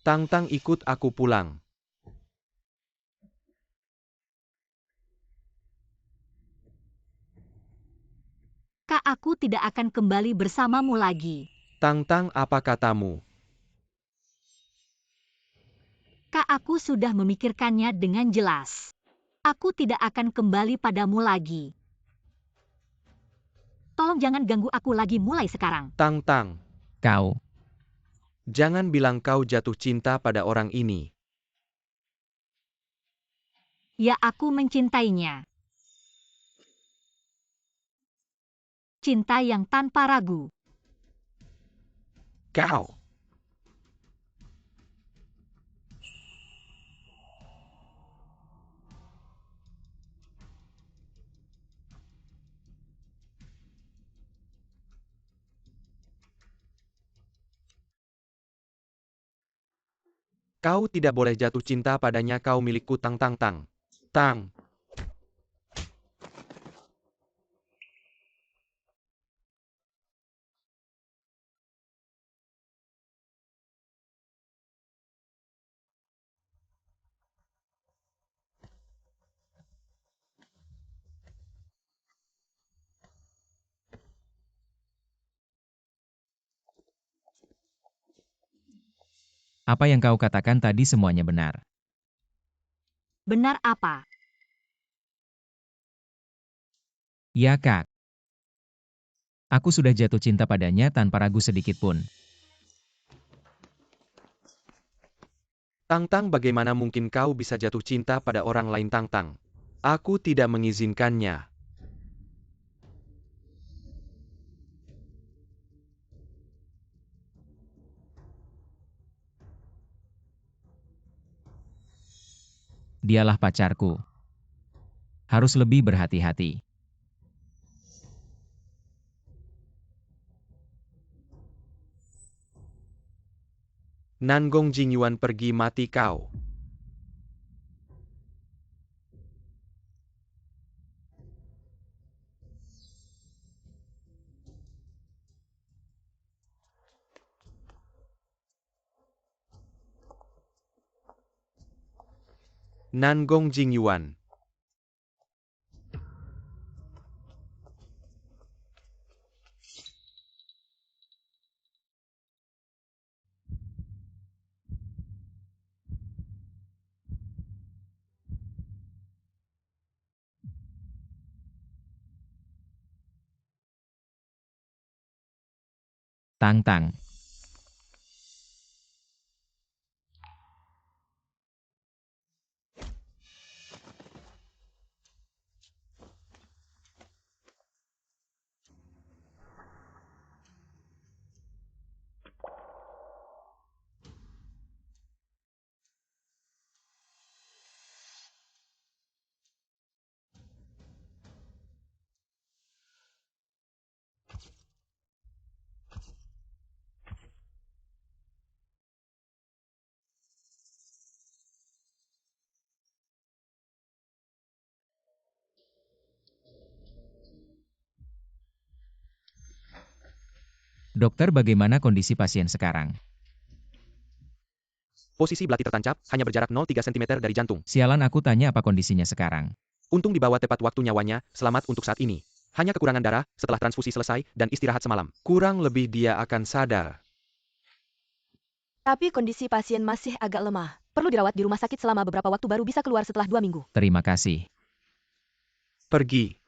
Tang-tang ikut aku pulang. Kak, aku tidak akan kembali bersamamu lagi. Tang-tang, apa katamu? Kak, aku sudah memikirkannya dengan jelas. Aku tidak akan kembali padamu lagi. Tolong jangan ganggu aku lagi mulai sekarang. Tang-tang, Kau, jangan bilang kau jatuh cinta pada orang ini. Ya, aku mencintainya. Cinta yang tanpa ragu. Kau. Kau tidak boleh jatuh cinta padanya, kau milikku. Tang-tang-tang. Tang. apa yang kau katakan tadi semuanya benar. Benar apa? Ya, Kak. Aku sudah jatuh cinta padanya tanpa ragu sedikit pun. Tang-tang, bagaimana mungkin kau bisa jatuh cinta pada orang lain? Tang-tang. Aku tidak mengizinkannya. Dialah pacarku. Harus lebih berhati-hati. Nangong Jingyuan pergi, mati kau. Nangong Jingyuan. Tang-tang. Dokter, bagaimana kondisi pasien sekarang? Posisi belati tertancap, hanya berjarak 0,3 cm dari jantung. Sialan, aku tanya apa kondisinya sekarang. Untung dibawa tepat waktu, nyawanya selamat untuk saat ini. Hanya kekurangan darah setelah transfusi selesai dan istirahat semalam. Kurang lebih dia akan sadar. Tapi kondisi pasien masih agak lemah. Perlu dirawat di rumah sakit selama beberapa waktu, baru bisa keluar setelah 2 minggu. Terima kasih. Pergi.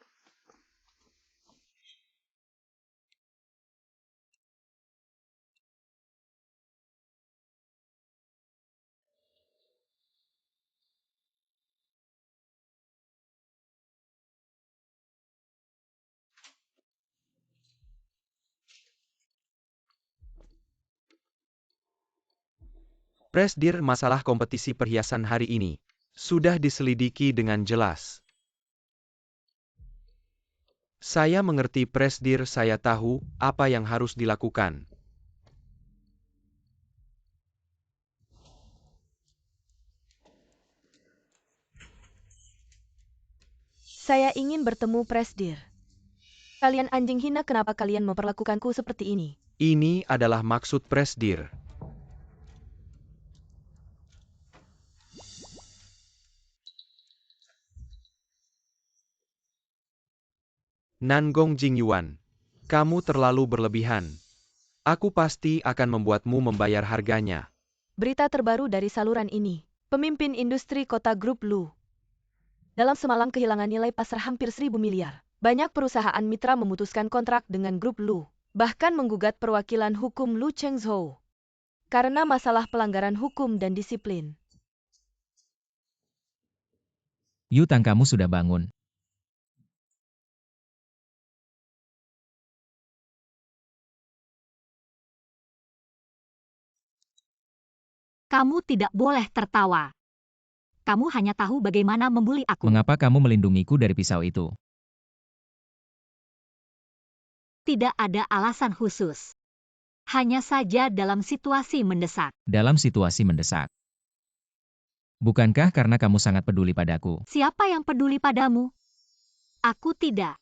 Presdir, masalah kompetisi perhiasan hari ini sudah diselidiki dengan jelas. Saya mengerti, Presdir, saya tahu apa yang harus dilakukan. Saya ingin bertemu Presdir. Kalian anjing hina, kenapa kalian memperlakukanku seperti ini? Ini adalah maksud Presdir. Nangong Jingyuan, kamu terlalu berlebihan. Aku pasti akan membuatmu membayar harganya. Berita terbaru dari saluran ini. Pemimpin industri kota Grup Lu. Dalam semalam kehilangan nilai pasar hampir 1.000 miliar. Banyak perusahaan mitra memutuskan kontrak dengan Grup Lu. Bahkan menggugat perwakilan hukum Lu Chengzhou. Karena masalah pelanggaran hukum dan disiplin. Yu Tang, kamu sudah bangun. Kamu tidak boleh tertawa. Kamu hanya tahu bagaimana membuli aku. Mengapa kamu melindungiku dari pisau itu? Tidak ada alasan khusus. Hanya saja dalam situasi mendesak. Dalam situasi mendesak. Bukankah karena kamu sangat peduli padaku? Siapa yang peduli padamu? Aku tidak.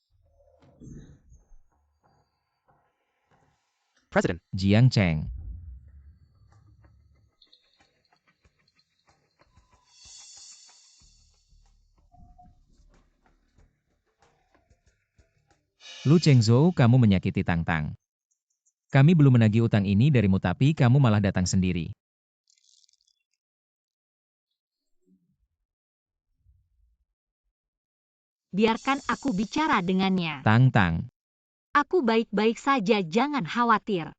President, Jiang Cheng. Lu Chengzhou, kamu menyakiti Tang Tang. Kami belum menagih utang ini darimu, tapi kamu malah datang sendiri. Biarkan aku bicara dengannya. Tang Tang. Aku baik-baik saja, jangan khawatir.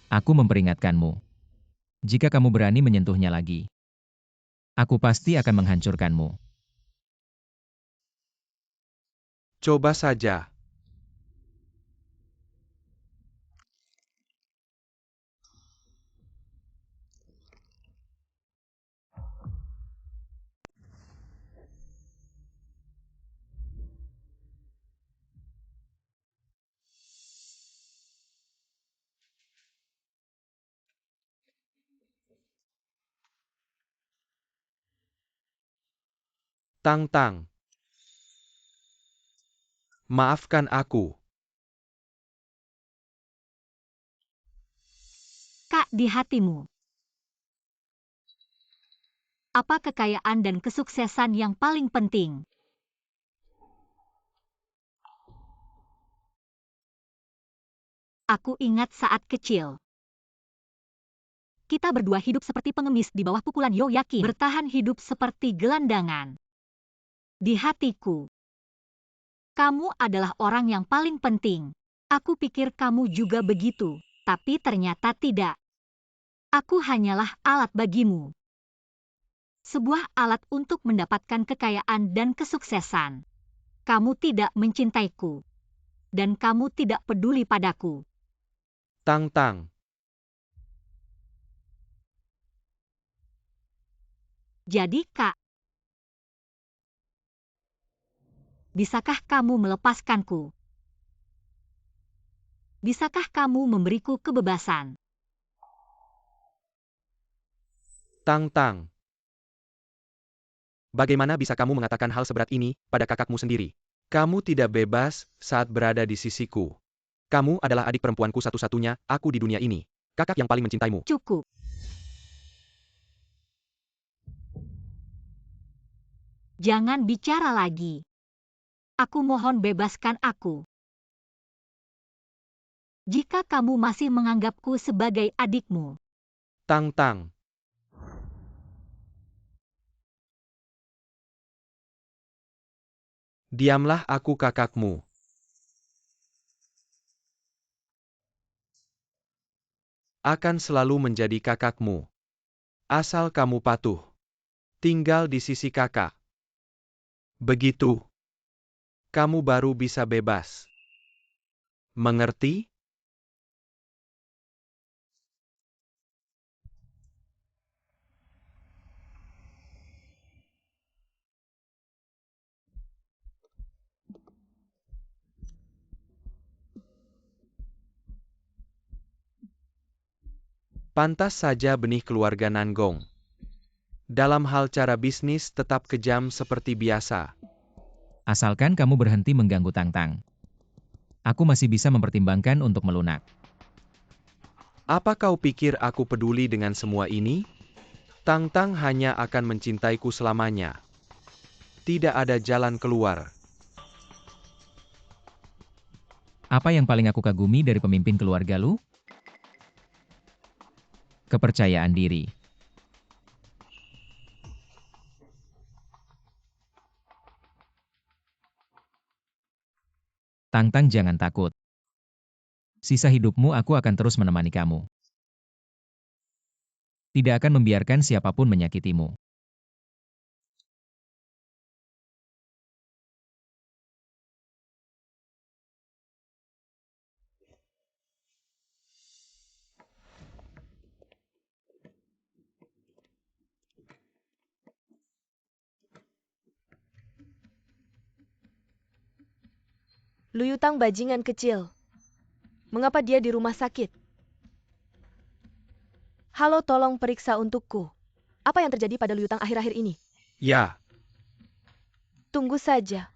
Aku memperingatkanmu. Jika kamu berani menyentuhnya lagi, aku pasti akan menghancurkanmu. coba saja. Tang Tang. Maafkan aku. Kak, di hatimu. Apa kekayaan dan kesuksesan yang paling penting? Aku ingat saat kecil. Kita berdua hidup seperti pengemis di bawah pukulan Yo Yakin. Bertahan hidup seperti gelandangan. Di hatiku. Kamu adalah orang yang paling penting. Aku pikir kamu juga begitu, tapi ternyata tidak. Aku hanyalah alat bagimu. Sebuah alat untuk mendapatkan kekayaan dan kesuksesan. Kamu tidak mencintaiku. Dan kamu tidak peduli padaku. Tang Tang. Jadi, Kak, bisakah kamu melepaskanku? Bisakah kamu memberiku kebebasan? Tang Tang. Bagaimana bisa kamu mengatakan hal seberat ini pada kakakmu sendiri? Kamu tidak bebas saat berada di sisiku. Kamu adalah adik perempuanku satu-satunya, aku di dunia ini. Kakak yang paling mencintaimu. Cukup. Jangan bicara lagi. Aku mohon, bebaskan aku. Jika kamu masih menganggapku sebagai adikmu, Tang Tang. Diamlah, aku kakakmu. Akan selalu menjadi kakakmu. Asal kamu patuh. Tinggal di sisi kakak. Begitu. Kamu baru bisa bebas. Mengerti? Pantas saja benih keluarga Nangong. Dalam hal cara bisnis tetap kejam seperti biasa. Asalkan kamu berhenti mengganggu Tang-Tang. Aku masih bisa mempertimbangkan untuk melunak. Apa kau pikir aku peduli dengan semua ini? Tang-Tang hanya akan mencintaiku selamanya. Tidak ada jalan keluar. Apa yang paling aku kagumi dari pemimpin keluarga Lu? Kepercayaan diri. Tang-Tang, jangan takut. Sisa hidupmu aku akan terus menemani kamu. Tidak akan membiarkan siapapun menyakitimu. Luyutang bajingan kecil. Mengapa dia di rumah sakit? Halo, tolong periksa untukku. Apa yang terjadi pada Luyutang akhir-akhir ini? Ya, Tunggu saja.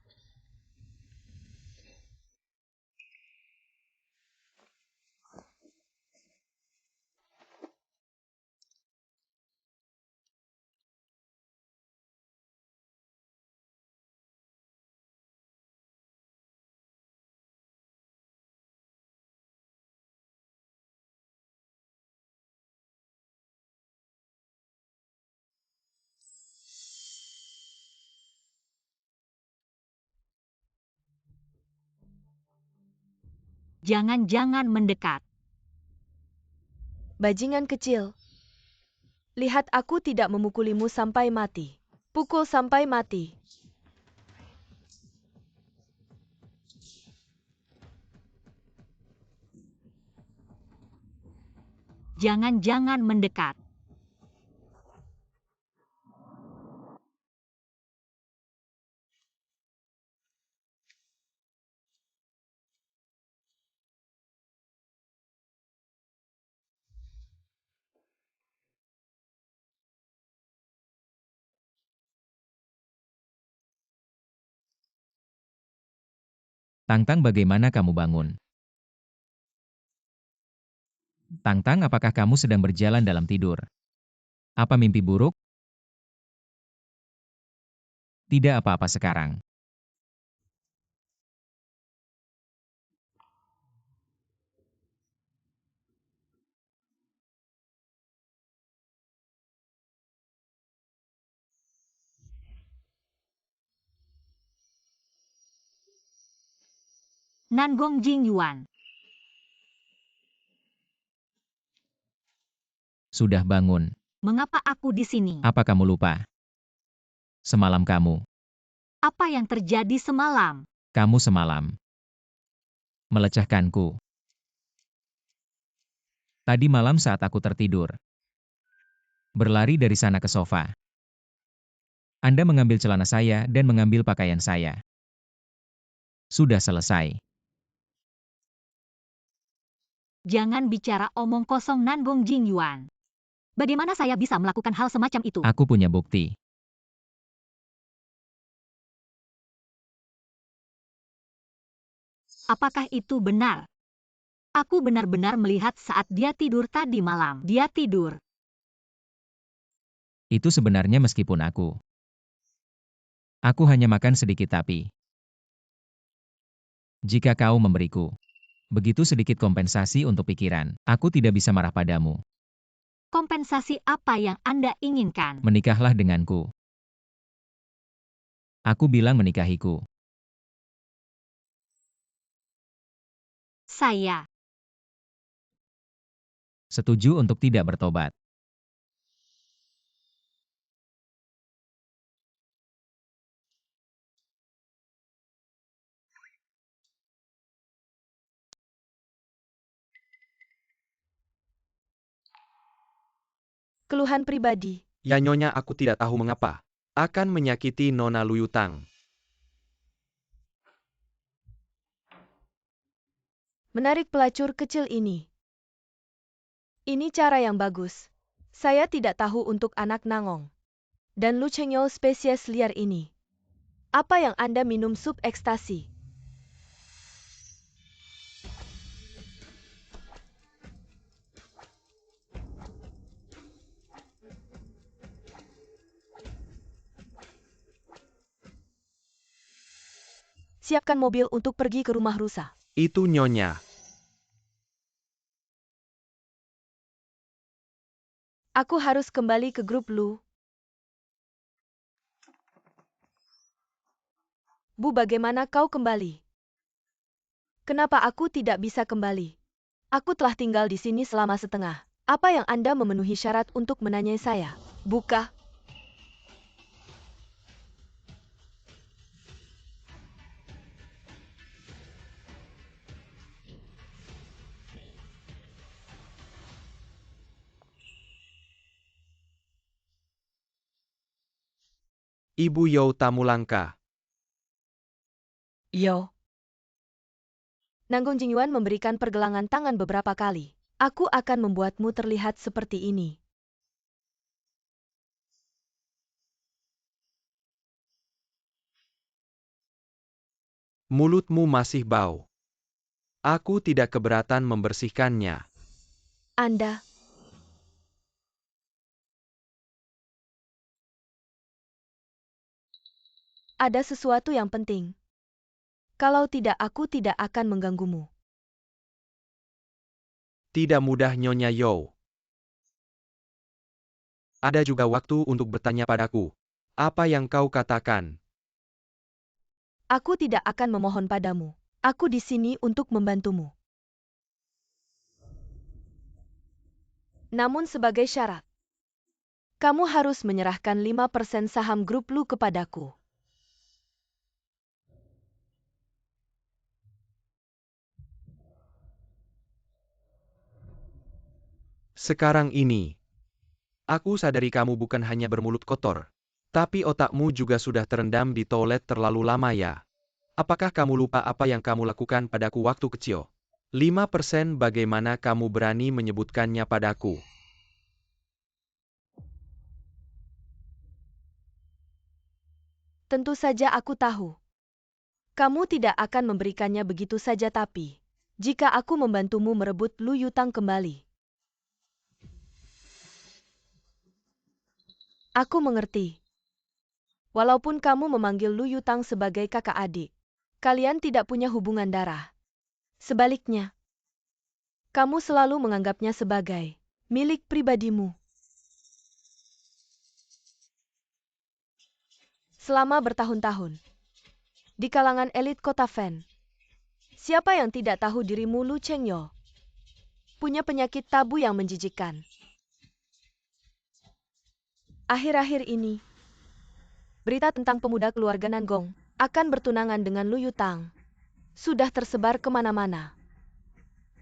Jangan-jangan mendekat. Bajingan kecil. Lihat, aku tidak memukulimu sampai mati. Pukul sampai mati. Jangan-jangan mendekat. Tang-Tang, bagaimana kamu bangun? Tang-Tang, apakah kamu sedang berjalan dalam tidur? Apa mimpi buruk? Tidak apa-apa sekarang. Nangong Jingyuan. Sudah bangun. Mengapa aku di sini? Apa kamu lupa? Semalam kamu Apa yang terjadi semalam? semalam melecehkanku. Tadi malam saat aku tertidur, berlari dari sana ke sofa. Anda mengambil celana saya dan mengambil pakaian saya. Sudah selesai. Jangan bicara omong kosong, Nangong Jingyuan. Bagaimana saya bisa melakukan hal semacam itu? Aku punya bukti. Apakah itu benar? Aku benar-benar melihat saat dia tidur tadi malam. Dia tidur. Itu sebenarnya meskipun aku hanya makan sedikit, tapi jika kau memberiku begitu sedikit kompensasi untuk pikiran, aku tidak bisa marah padamu. Kompensasi apa yang Anda inginkan? Menikahlah denganku. Aku bilang menikahiku. Saya Setuju untuk tidak bertobat. Keluhan pribadi. ya nyonya, aku tidak tahu mengapa. Akan menyakiti Nona Luyutang. Menarik pelacur kecil ini. Ini cara yang bagus. Saya tidak tahu untuk anak Nangong. Dan Lu Chenyo spesies liar ini. Apa yang Anda minum sup ekstasi? Siapkan mobil untuk pergi ke rumah rusa. Itu Nyonya. Aku harus kembali ke grup Lu. Bu, bagaimana kau kembali? Kenapa aku tidak bisa kembali? Aku telah tinggal di sini selama setengah. Apa yang Anda memenuhi syarat untuk menanyai saya? Buka. Ibu You tamu langka. Yo. Nanggung Jingyuan memberikan pergelangan tangan beberapa kali. Aku akan membuatmu terlihat seperti ini. Mulutmu masih bau. Aku tidak keberatan membersihkannya. Anda. Ada sesuatu yang penting. Kalau tidak, aku tidak akan mengganggumu. Tidak mudah Nyonya You. Ada juga waktu untuk bertanya padaku. Apa yang kau katakan? Aku tidak akan memohon padamu. Aku di sini untuk membantumu. Namun sebagai syarat, kamu harus menyerahkan 5% saham grup Lu kepadaku. Sekarang ini, aku sadari kamu bukan hanya bermulut kotor, tapi otakmu juga sudah terendam di toilet terlalu lama ya. Apakah kamu lupa apa yang kamu lakukan padaku waktu kecil? 5% bagaimana kamu berani menyebutkannya padaku? Tentu saja aku tahu. Kamu tidak akan memberikannya begitu saja, tapi jika aku membantumu merebut Lu Yutang kembali. Aku mengerti. Walaupun kamu memanggil Lu Yutang sebagai kakak adik, kalian tidak punya hubungan darah. Sebaliknya, kamu selalu menganggapnya sebagai milik pribadimu. Selama bertahun-tahun, di kalangan elit kota Fen, siapa yang tidak tahu dirimu Lu Chengyo? Punya penyakit tabu yang menjijikkan. Akhir-akhir ini, berita tentang pemuda keluarga Nangong akan bertunangan dengan Lu Yutang sudah tersebar kemana-mana.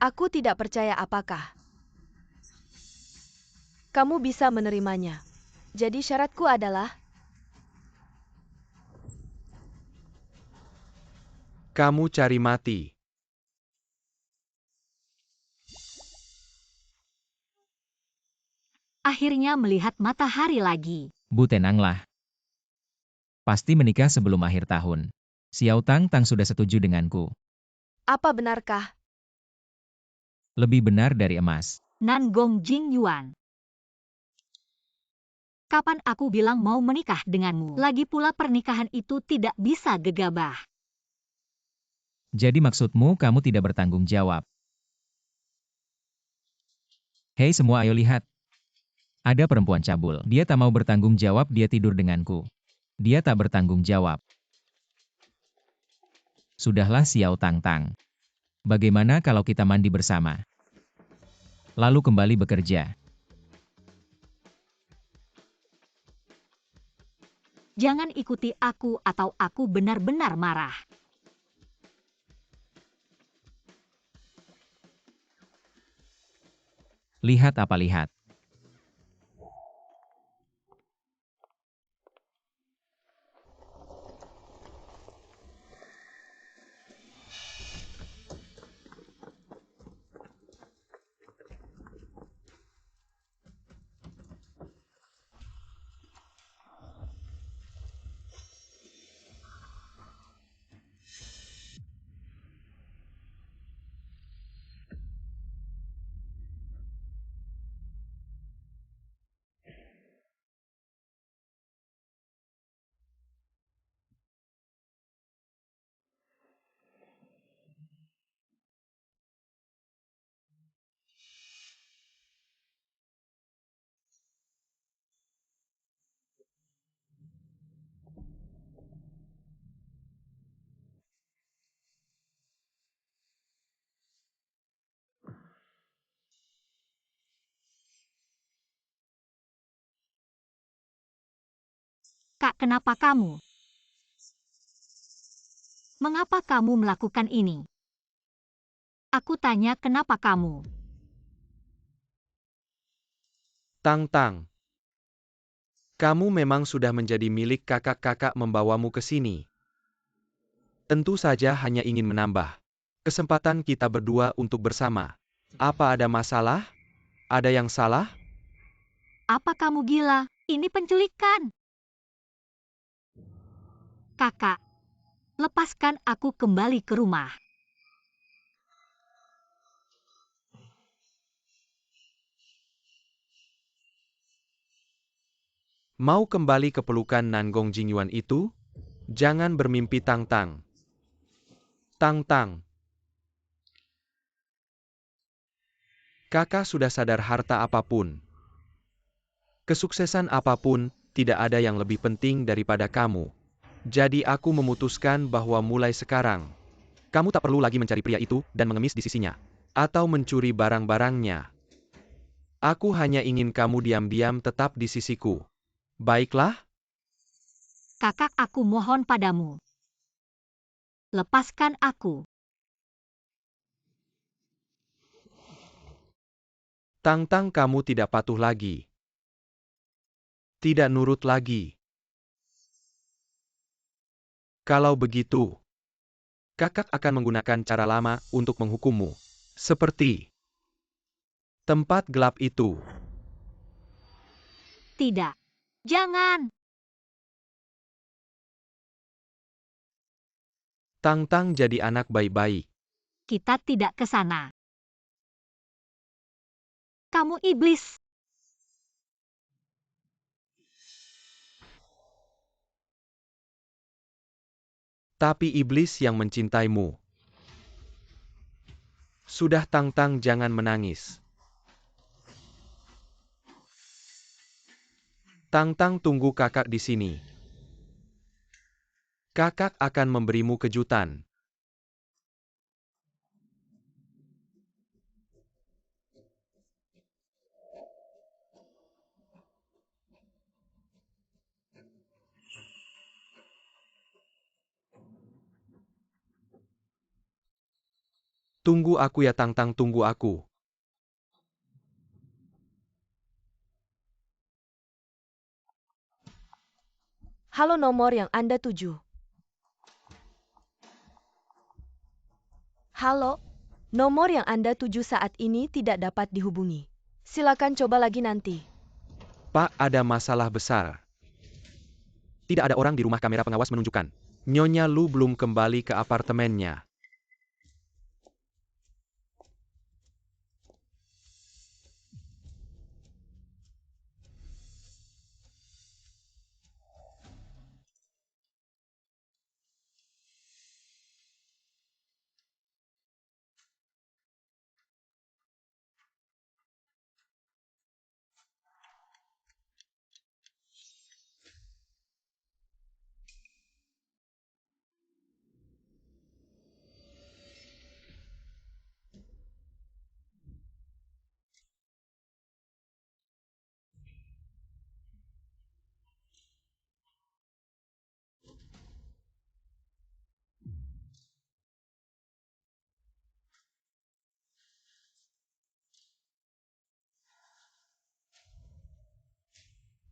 Aku tidak percaya apakah kamu bisa menerimanya. Jadi syaratku adalah Kamu cari mati. Akhirnya melihat matahari lagi. Bu, tenanglah. Pasti menikah sebelum akhir tahun. Xiao Tang sudah setuju denganku. apa benarkah? Lebih benar dari emas. Nangong Jingyuan. Kapan aku bilang mau menikah denganmu? Lagi pula pernikahan itu tidak bisa gegabah. Jadi maksudmu kamu tidak bertanggung jawab? Hei semua, ayo lihat. Ada perempuan cabul. Dia tak mau bertanggung jawab, dia tidur denganku. Dia tak bertanggung jawab. Sudahlah Xiao Tang. Bagaimana kalau kita mandi bersama? Lalu kembali bekerja. Jangan ikuti aku atau aku benar-benar marah. Lihat apa lihat? Kak, kenapa kamu? Mengapa kamu melakukan ini? Aku tanya kenapa kamu? Tang-tang. Kamu memang sudah menjadi milik kakak membawamu ke sini. Tentu saja hanya ingin menambah kesempatan kita berdua untuk bersama. Apa ada masalah? Ada yang salah? Apa kamu gila? Ini penculikan. Kakak, lepaskan aku kembali ke rumah. Mau kembali ke pelukan Nangong Jingyuan itu? Jangan bermimpi Tang-tang. Tang-tang. Kakak sudah sadar harta apapun, kesuksesan apapun, tidak ada yang lebih penting daripada kamu. Jadi aku memutuskan bahwa mulai sekarang, kamu tak perlu lagi mencari pria itu dan mengemis di sisinya. Atau mencuri barang-barangnya. Aku hanya ingin kamu diam-diam tetap di sisiku. Baiklah? Kakak, aku mohon padamu. Lepaskan aku. Tang-tang, kamu tidak patuh lagi. Tidak nurut lagi. Kalau begitu, kakak akan menggunakan cara lama untuk menghukummu. Seperti tempat gelap itu. Tidak. Jangan. Tang-tang jadi anak baik-baik. Kita tidak ke sana. Kamu iblis. Tapi iblis yang mencintaimu. Sudah Tang-tang, jangan menangis. Tang-tang, tunggu kakak di sini. Kakak akan memberimu kejutan. Tunggu aku ya Tang-tang, tunggu aku. Halo, nomor yang Anda tuju. Halo, nomor yang Anda tuju saat ini tidak dapat dihubungi. Silakan coba lagi nanti. Pak, ada masalah besar. Tidak ada orang di rumah, kamera pengawas menunjukkan. Nyonya Lu belum kembali ke apartemennya.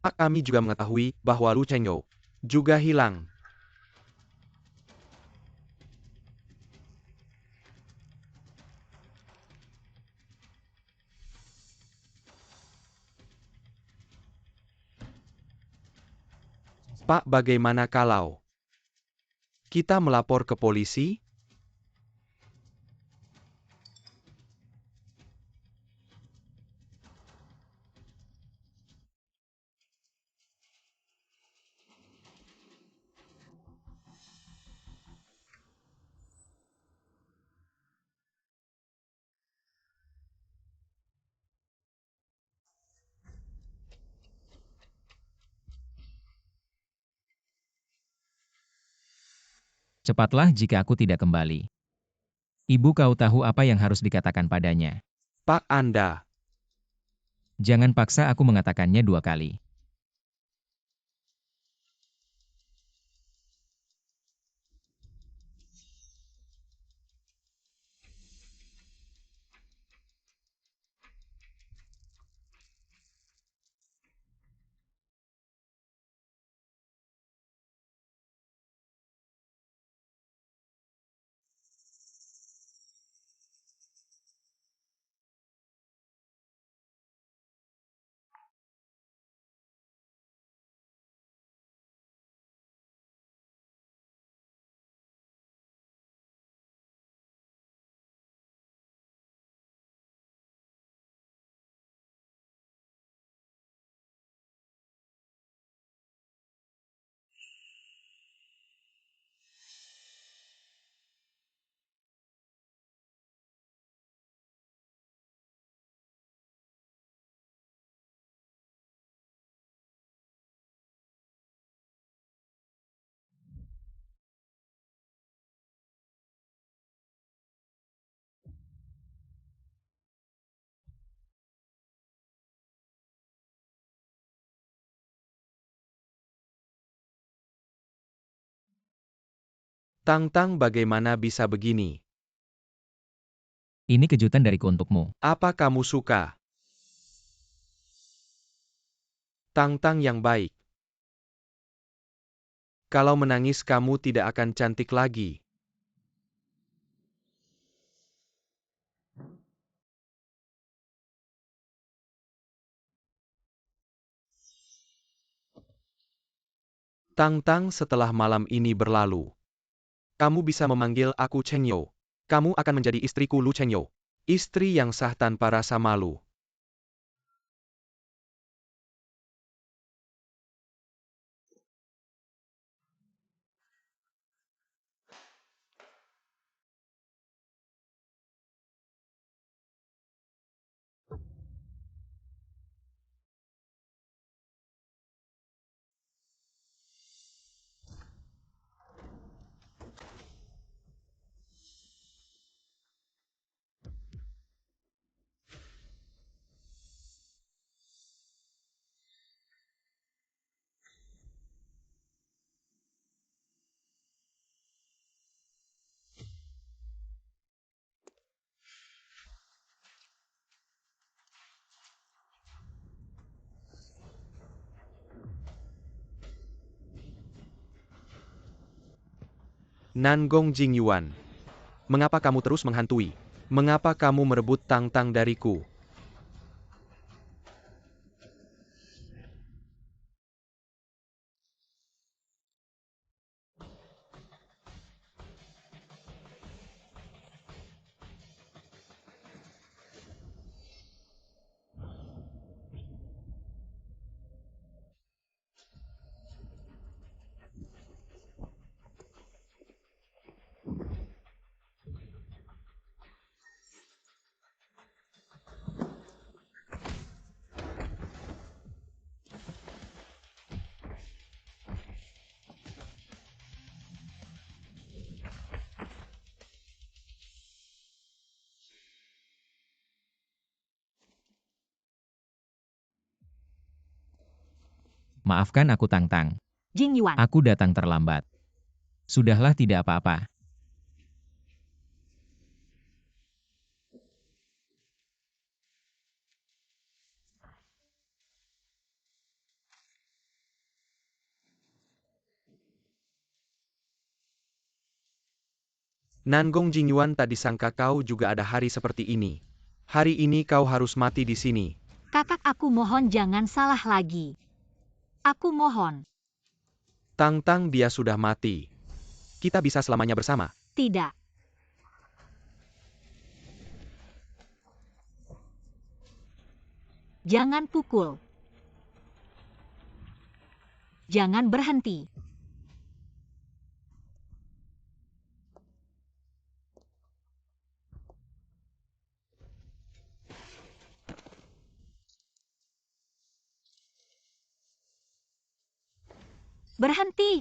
Pak, kami juga mengetahui bahwa Lu Chengyou juga hilang. Pak, bagaimana kalau kita melapor ke polisi? Cepatlah jika aku tidak kembali. Ibu, kau tahu apa yang harus dikatakan padanya. Pak, Anda. Jangan paksa aku mengatakannya 2 kali. Tang Tang, bagaimana bisa begini? Ini kejutan dariku untukmu. Apa kamu suka? Tang Tang yang baik. Kalau menangis kamu tidak akan cantik lagi. Tang Tang, setelah malam ini berlalu, kamu bisa memanggil aku Cheng Yo. Kamu akan menjadi istriku Lu Cheng Yo. Istri yang sah tanpa rasa malu. Nangong Jingyuan. Mengapa kamu terus menghantui? Mengapa kamu merebut Tang Tang dariku? Maafkan aku Tang Tang. Jingyuan. Aku datang terlambat. Sudahlah, tidak apa-apa. Nangong Jingyuan, tak disangka kau juga ada hari seperti ini. Hari ini kau harus mati di sini. Kakak, aku mohon jangan salah lagi. Aku mohon. Tang Tang, dia sudah mati. Kita bisa selamanya bersama. Tidak. Jangan pukul. Jangan berhenti. Berhenti.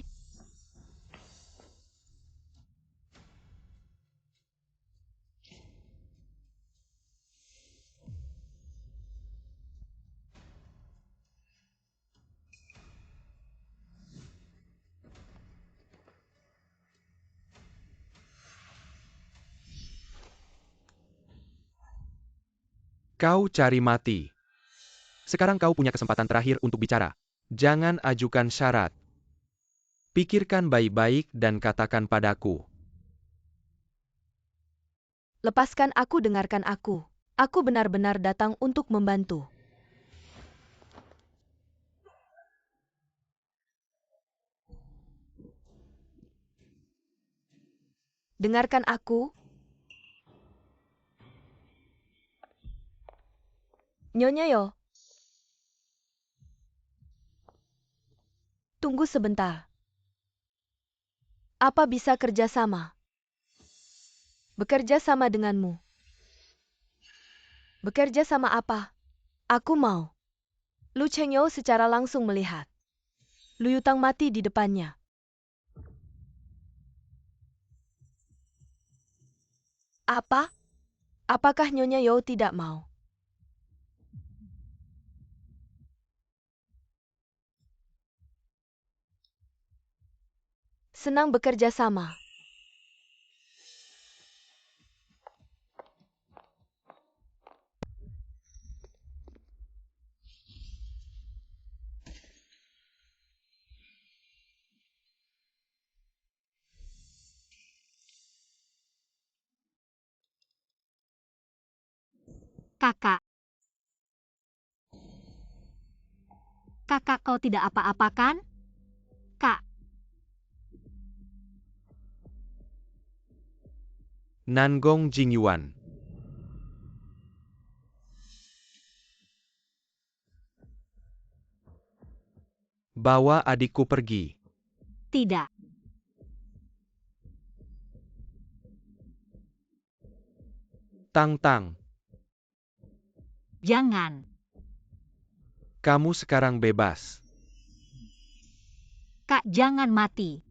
Kau cari mati. Sekarang kau punya kesempatan terakhir untuk bicara. Jangan ajukan syarat. Pikirkan baik-baik dan katakan padaku. Lepaskan aku, dengarkan aku. Aku benar-benar datang untuk membantu. Dengarkan aku. Nyonya Yo. Tunggu sebentar. Apa bisa kerja sama? Bekerja sama denganmu. Bekerja sama apa? Aku mau. Lu Chengyo secara langsung melihat Lu Yutang mati di depannya. Apa? Apakah Nyonya Yo tidak mau? Senang bekerja sama. Kakak. Kakak, kau tidak apa-apa kan? Kak. Nangong Jingyuan. Bawa adikku pergi. Tidak. Tang-tang, Jangan. kamu sekarang bebas. Kak, jangan mati.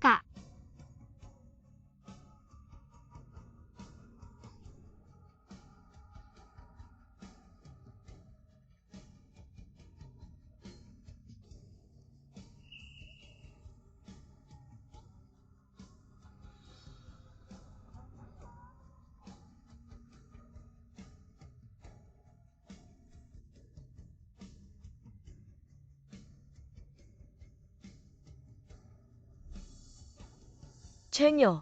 Kak. Chenyo.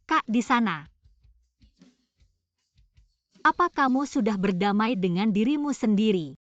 Kak di sana. Apa kamu sudah berdamai dengan dirimu sendiri?